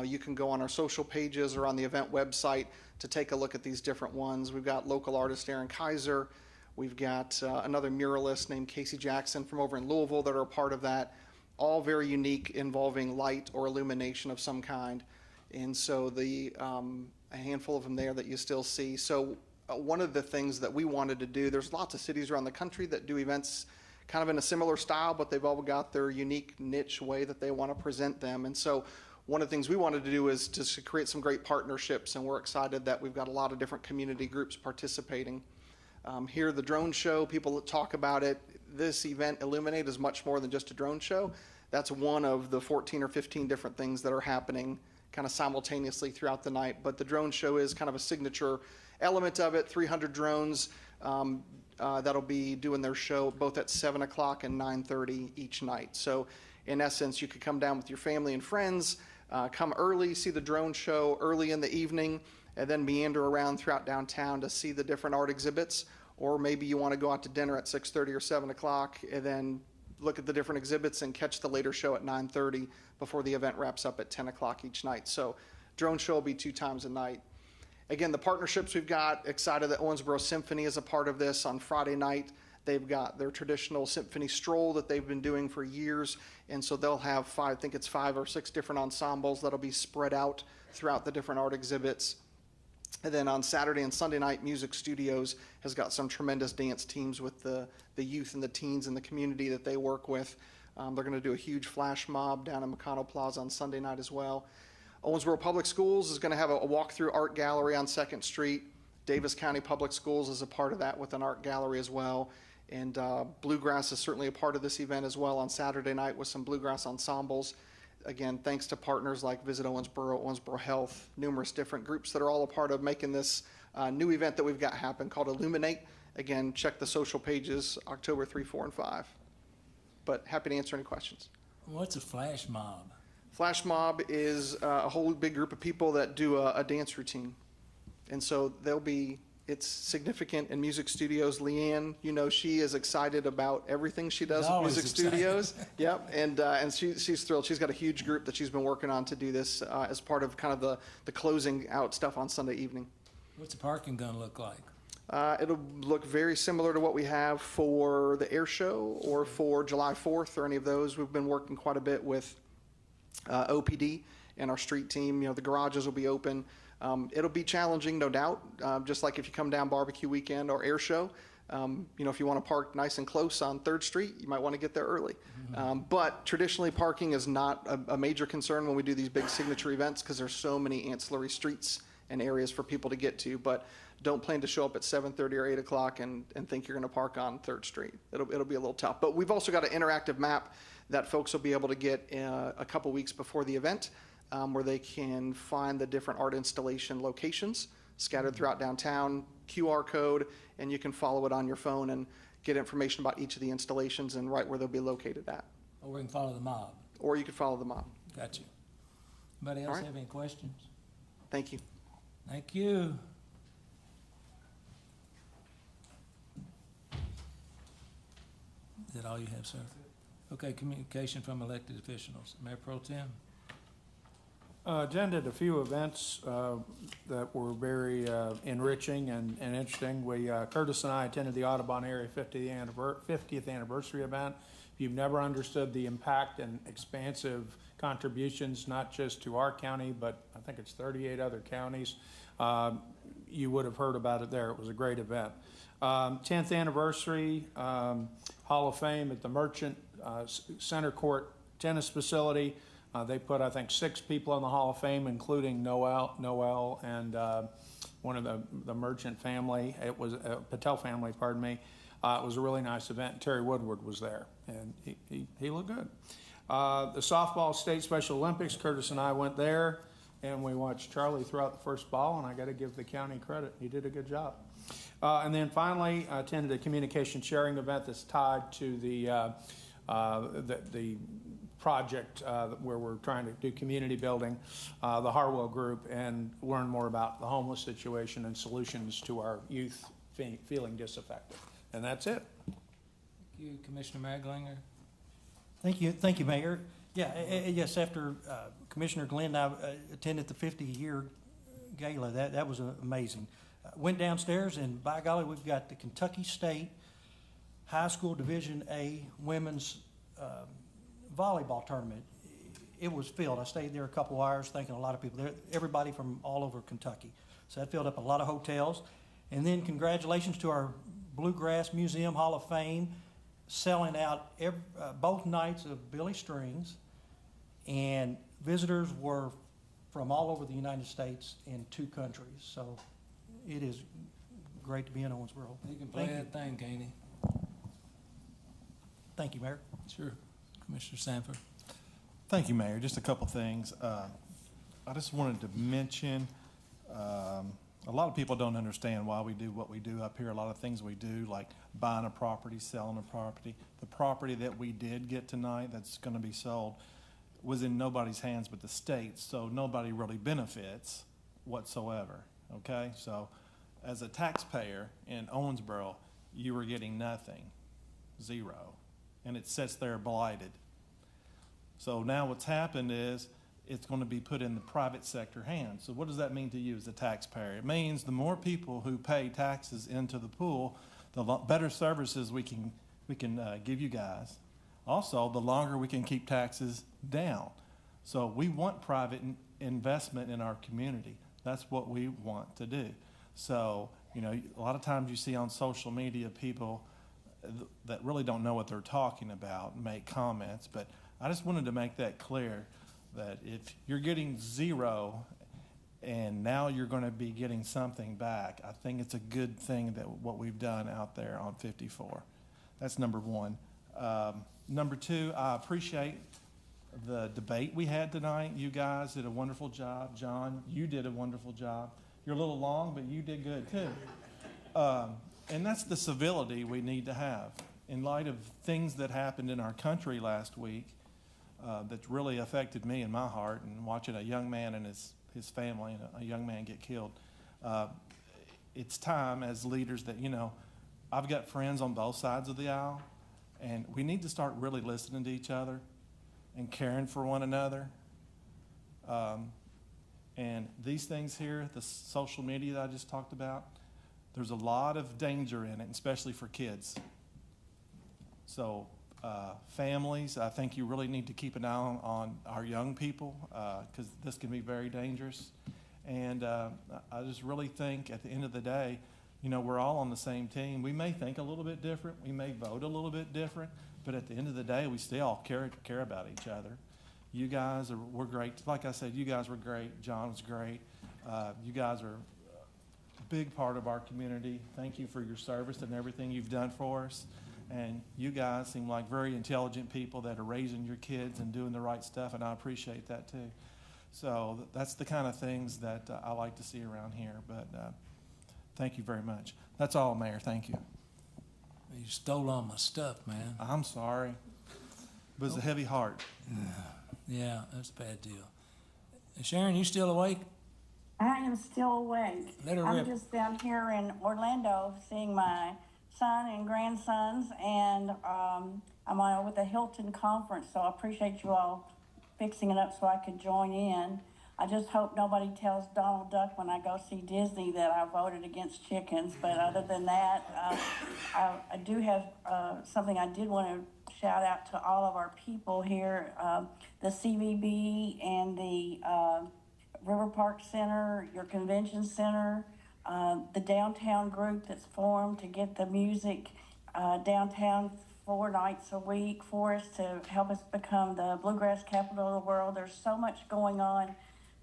Speaker 6: You can go on our social pages or on the event website to take a look at these different ones. We've got local artist Aaron Kaiser. We've got another muralist named Casey Jackson from over in Louisville that are a part of that, all very unique, involving light or illumination of some kind. And so a handful of them there that you still see. So one of the things that we wanted to do, there's lots of cities around the country that do events kind of in a similar style, but they've all got their unique niche way that they want to present them. And so one of the things we wanted to do is to create some great partnerships, and we're excited that we've got a lot of different community groups participating. Here, the drone show, people that talk about it, this event, Illuminate, is much more than just a drone show. That's one of the 14 or 15 different things that are happening kind of simultaneously throughout the night. But the drone show is kind of a signature element of it. 300 drones that'll be doing their show both at 7 o'clock and 9:30 each night. So in essence, you could come down with your family and friends, come early, see the drone show early in the evening, and then meander around throughout downtown to see the different art exhibits. Or maybe you want to go out to dinner at 6:30 or 7 o'clock and then look at the different exhibits and catch the later show at 9:30 before the event wraps up at 10 o'clock each night. So drone show will be 2 times a night. Again, the partnerships we've got, excited that Owensboro Symphony is a part of this. On Friday night, they've got their traditional symphony stroll that they've been doing for years. And so they'll have 5 or 6 different ensembles that'll be spread out throughout the different art exhibits. And then on Saturday and Sunday night, Music Studios has got some tremendous dance teams with the youth and the teens in the community that they work with. They're going to do a huge flash mob down in McConnell Plaza on Sunday night as well. Owensboro Public Schools is going to have a walk-through art gallery on 2nd Street. Davis County Public Schools is a part of that with an art gallery as well. And Bluegrass is certainly a part of this event as well on Saturday night with some bluegrass ensembles. Again, thanks to partners like Visit Owensboro, Owensboro Health, numerous different groups that are all a part of making this new event that we've got happen called Illuminate. Again, check the social pages, October 3, 4, and 5. But happy to answer any questions.
Speaker 1: What's a flash mob?
Speaker 6: Flash mob is a whole big group of people that do a dance routine. And so it's significant in Music Studios. Leanne, she is excited about everything she does at Music Studios. Yep, and she's thrilled. She's got a huge group that she's been working on to do this as part of kind of the closing out stuff on Sunday evening.
Speaker 1: What's the parking going to look like?
Speaker 6: It'll look very similar to what we have for the air show or for July 4th or any of those. We've been working quite a bit with OPD and our street team. The garages will be open. It'll be challenging, no doubt, just like if you come down barbecue weekend or air show. If you want to park nice and close on 3rd Street, you might want to get there early. But traditionally, parking is not a major concern when we do these big signature events because there's so many ancillary streets and areas for people to get to. But don't plan to show up at 7:30 or 8 o'clock and think you're going to park on 3rd Street. It'll be a little tough. But we've also got an interactive map that folks will be able to get a couple weeks before the event, where they can find the different art installation locations scattered throughout downtown, QR code, and you can follow it on your phone and get information about each of the installations and right where they'll be located at.
Speaker 1: Or we can follow the mob.
Speaker 6: Or you could follow the mob.
Speaker 1: Got you. Anybody else have any questions?
Speaker 6: Thank you.
Speaker 1: Thank you. Is that all you have, sir? Okay, communication from elected officials. Mayor Pro Tem.
Speaker 3: Attended a few events that were very enriching and interesting. Curtis and I attended the Audubon Area 50th anniversary event. If you've never understood the impact and expansive contributions, not just to our county, but I think it's 38 other counties, you would have heard about it there. It was a great event. 10th anniversary Hall of Fame at the Merchant Center Court tennis facility. They put, I think, 6 people in the Hall of Fame, including Noel and one of the Merchant family. It was Patel family, pardon me. It was a really nice event. Terry Woodward was there, and he looked good. The softball state Special Olympics, Curtis and I went there, and we watched Charlie throw out the first ball, and I got to give the county credit. He did a good job. And then finally, I attended a communication sharing event that's tied to the project where we're trying to do community building, the Harwell Group, and learn more about the homeless situation and solutions to our youth feeling disaffected. And that's it.
Speaker 1: Thank you, Commissioner Maglinger.
Speaker 5: Thank you, Mayor. Yeah, yes, after Commissioner Glenn and I attended the 50-year gala, that was amazing. Went downstairs, and by golly, we've got the Kentucky State High School Division A women's volleyball tournament. It was filled. I stayed there a couple hours, thinking a lot of people there, everybody from all over Kentucky. So that filled up a lot of hotels. And then congratulations to our Bluegrass Museum Hall of Fame, selling out both nights of Billy Strings, and visitors were from all over the United States in 2 countries. So it is great to be in Owensboro.
Speaker 1: He can play that thing, can't he?
Speaker 5: Thank you, Mayor.
Speaker 1: Sure. Commissioner Sanford.
Speaker 14: Thank you, Mayor. Just a couple things. I just wanted to mention, a lot of people don't understand why we do what we do up here. A lot of things we do, like buying a property, selling a property. The property that we did get tonight that's going to be sold was in nobody's hands but the state, so nobody really benefits whatsoever, okay? So as a taxpayer in Owensboro, you were getting nothing, 0, and it sits there blighted. So now what's happened is it's going to be put in the private sector hands. So what does that mean to you as a taxpayer? It means the more people who pay taxes into the pool, the better services we can give you guys. Also, the longer we can keep taxes down. So we want private investment in our community. That's what we want to do. So, you know, a lot of times you see on social media people that really don't know what they're talking about make comments, but I just wanted to make that clear, that if you're getting 0 and now you're going to be getting something back, I think it's a good thing that what we've done out there on 54. That's number 1. Number 2, I appreciate the debate we had tonight. You guys did a wonderful job. John, you did a wonderful job. You're a little long, but you did good too. And that's the civility we need to have. In light of things that happened in our country last week, that's really affected me in my heart, and watching a young man and his family and a young man get killed. It's time as leaders that, you know, I've got friends on both sides of the aisle, and we need to start really listening to each other and caring for one another. And these things here, the social media that I just talked about, there's a lot of danger in it, especially for kids. So families, I think you really need to keep an eye on our young people, because this can be very dangerous. And I just really think at the end of the day, you know, we're all on the same team. We may think a little bit different, we may vote a little bit different, but at the end of the day, we still all care about each other. You guys were great. Like I said, you guys were great. John was great. You guys are a big part of our community. Thank you for your service and everything you've done for us. And you guys seem like very intelligent people that are raising your kids and doing the right stuff, and I appreciate that too. So that's the kind of things that I like to see around here. But thank you very much. That's all, Mayor. Thank you.
Speaker 1: You stole all my stuff, man.
Speaker 14: I'm sorry. It was a heavy heart.
Speaker 1: Yeah, that's a bad deal. Sharon, you still awake?
Speaker 8: I am still awake.
Speaker 1: Let her
Speaker 8: I'm
Speaker 1: rip.
Speaker 8: just down here in Orlando seeing my son and grandsons, and I'm on with the Hilton conference, so I appreciate you all fixing it up so I could join in. I just hope nobody tells Donald Duck when I go see Disney that I voted against chickens, but other than that, I do have something I did want to shout out to all of our people here, the CVB and the River Park Center, your convention center, the downtown group that's formed to get the music downtown 4 nights a week for us to help us become the bluegrass capital of the world. There's so much going on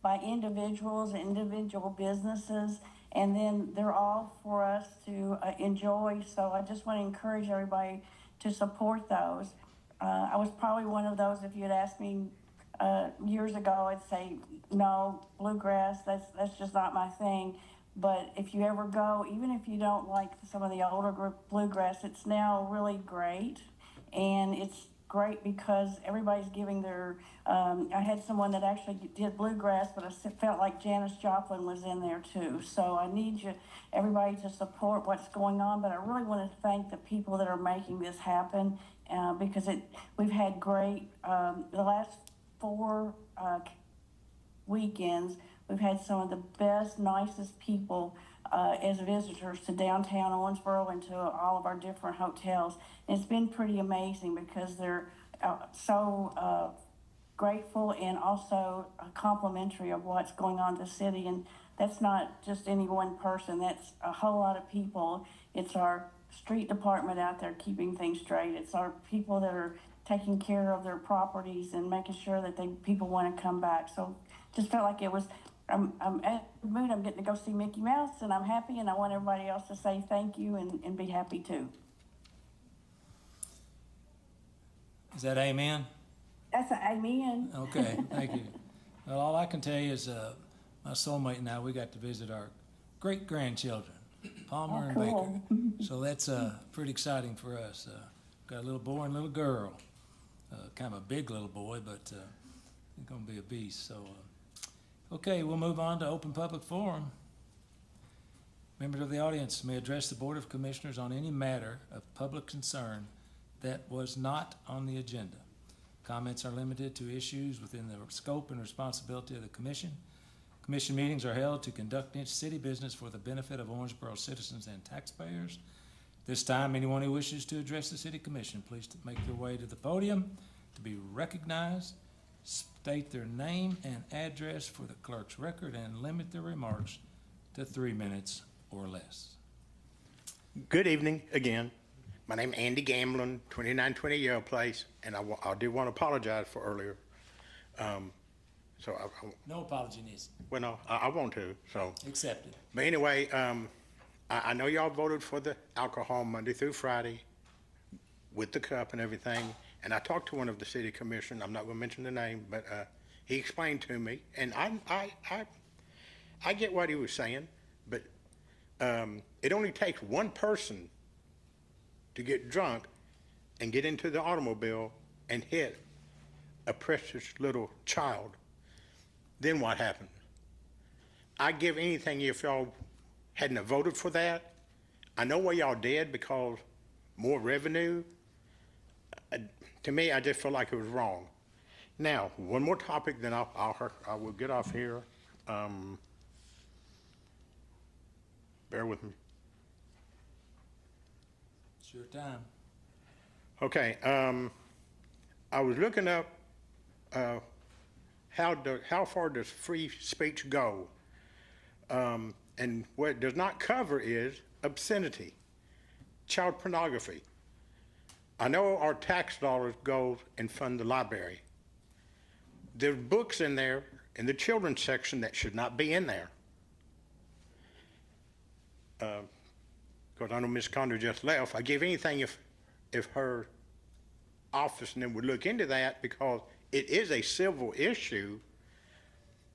Speaker 8: by individuals and individual businesses, and then they're all for us to enjoy. So I just want to encourage everybody to support those. I was probably one of those, if you had asked me years ago, I'd say, no, bluegrass, that's just not my thing. But if you ever go, even if you don't like some of the older group bluegrass, it's now really great. And it's great because everybody's giving their, I had someone that actually did bluegrass, but I felt like Janis Joplin was in there too. So I need everybody to support what's going on, but I really want to thank the people that are making this happen because we've had great, the last 4 weekends, We've had some of the best, nicest people as visitors to downtown Owensboro and to all of our different hotels. And it's been pretty amazing because they're so grateful and also complimentary of what's going on in the city. And that's not just any one person, that's a whole lot of people. It's our street department out there keeping things straight. It's our people that are taking care of their properties and making sure that people want to come back. So just felt like it was, I'm at the mood, I'm getting to go see Mickey Mouse, and I'm happy, and I want everybody else to say thank you and be happy too.
Speaker 1: Is that amen?
Speaker 8: That's an amen.
Speaker 1: Okay, thank you. Well, all I can tell you is my soulmate and I, we got to visit our great-grandchildren, Palmer and
Speaker 8: cool.
Speaker 1: Baker. So that's pretty exciting for us. Got a little boy and a little girl. Kind of a big little boy, but he's going to be a beast. So, okay, we'll move on to open public forum. Members of the audience may address the Board of Commissioners on any matter of public concern that was not on the agenda. Comments are limited to issues within the scope and responsibility of the Commission. Commission meetings are held to conduct city business for the benefit of Owensboro citizens and taxpayers. This time, anyone who wishes to address the City Commission, please make their way to the podium to be recognized. State their name and address for the clerk's record and limit their remarks to 3 minutes or less.
Speaker 19: Good evening again. My name is Andy Gamblin, 2920 Yale Place, and I do want to apologize for earlier.
Speaker 1: No apology needed.
Speaker 19: Well, no, I want to, so.
Speaker 1: Accepted.
Speaker 19: But anyway, I know y'all voted for the alcohol Monday through Friday with the cup and everything, and I talked to one of the city commission, I'm not going to mention the name, but he explained to me, and I get what he was saying, but it only takes one person to get drunk and get into the automobile and hit a precious little child. Then what happened? I'd give anything if y'all hadn't have voted for that. I know why y'all did, because more revenue. To me, I just feel like it was wrong. Now, one more topic, then I will get off here. Bear with me.
Speaker 1: It's your time.
Speaker 19: Okay, I was looking up how far does free speech go, and what it does not cover is obscenity, child pornography. I know our tax dollars go and fund the library. There's books in there in the children's section that should not be in there. Because I know Ms. Condor just left. I give anything if her office and then would look into that, because it is a civil issue.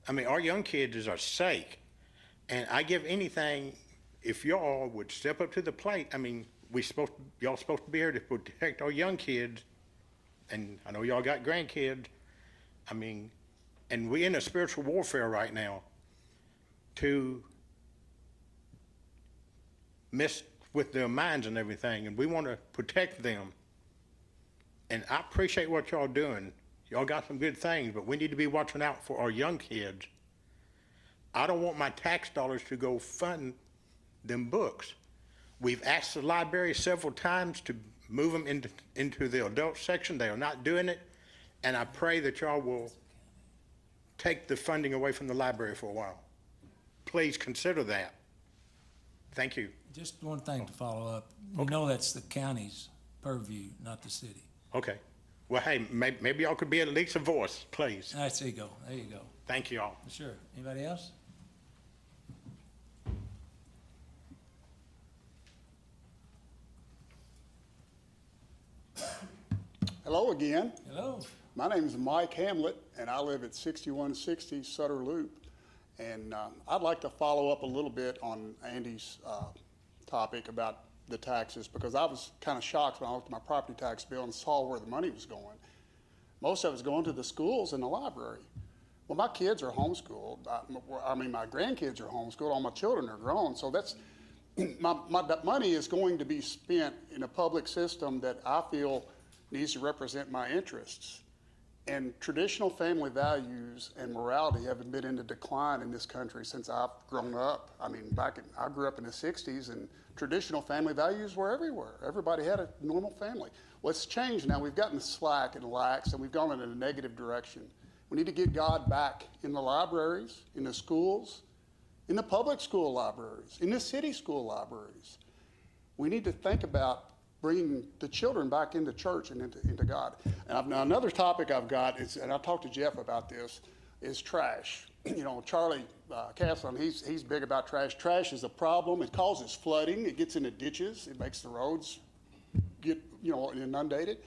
Speaker 19: I mean, our young kids is our sake. And I give anything if y'all would step up to the plate. I mean, y'all supposed to be here to protect our young kids. And I know y'all got grandkids. I mean, and we're in a spiritual warfare right now to mess with their minds and everything, and we want to protect them. And I appreciate what y'all doing. Y'all got some good things, but we need to be watching out for our young kids. I don't want my tax dollars to go fund them books. We've asked the library several times to move them into the adult section. They are not doing it, and I pray that y'all will take the funding away from the library for a while. Please consider that. Thank you.
Speaker 1: Just one thing to follow up. You know that's the county's purview, not the city.
Speaker 19: Okay. Well, hey, maybe y'all could be at least a voice, please.
Speaker 1: There you go. There you go.
Speaker 19: Thank you all.
Speaker 1: Sure. Anybody else?
Speaker 20: Hello again.
Speaker 1: Hello.
Speaker 20: My name is Mike Hamlet, and I live at 6160 Sutter Loop. And I'd like to follow up a little bit on Andy's topic about the taxes, because I was kind of shocked when I looked at my property tax bill and saw where the money was going. Most of it's going to the schools and the library. Well, my kids are homeschooled. I mean, my grandkids are homeschooled. All my children are grown. So that's that money is going to be spent in a public system that I feel needs to represent my interests. And traditional family values and morality have been in a decline in this country since I've grown up. I mean, I grew up in the 60s, and traditional family values were everywhere. Everybody had a normal family. What's changed now, we've gotten slack and lax, and we've gone in a negative direction. We need to get God back in the libraries, in the schools, in the public school libraries, in the city school libraries. We need to think about bringing the children back into church and into God. And now another topic I've got is, and I've talked to Jeff about this, is trash. You know, Charlie Castle, he's big about trash. Trash is a problem. It causes flooding. It gets into ditches. It makes the roads get, inundated.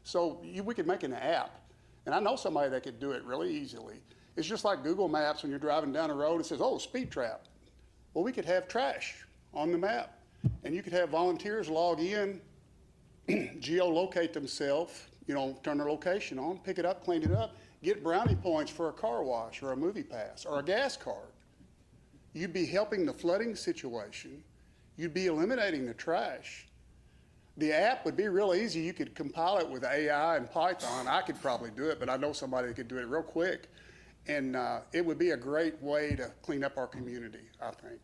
Speaker 20: So we could make an app. And I know somebody that could do it really easily. It's just like Google Maps when you're driving down the road. It says, oh, speed trap. Well, we could have trash on the map. And you could have volunteers log in, geolocate themselves, turn their location on, pick it up, clean it up, get brownie points for a car wash or a movie pass or a gas card. You'd be helping the flooding situation. You'd be eliminating the trash. The app would be real easy. You could compile it with AI and Python. I could probably do it, but I know somebody that could do it real quick. And it would be a great way to clean up our community, I think.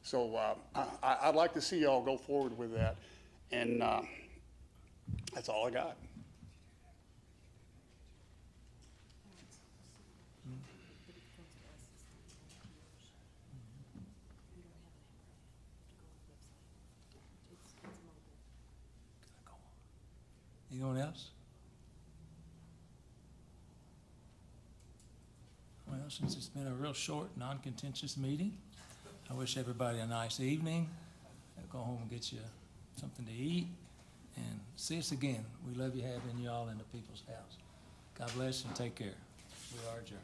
Speaker 20: So I'd like to see y'all go forward with that. And that's all I got.
Speaker 1: Anyone else? Well, since it's been a real short, non-contentious meeting, I wish everybody a nice evening. Go home and get you something to eat, and see us again. We love you having y'all in the people's house. God bless and take care. We are adjourned.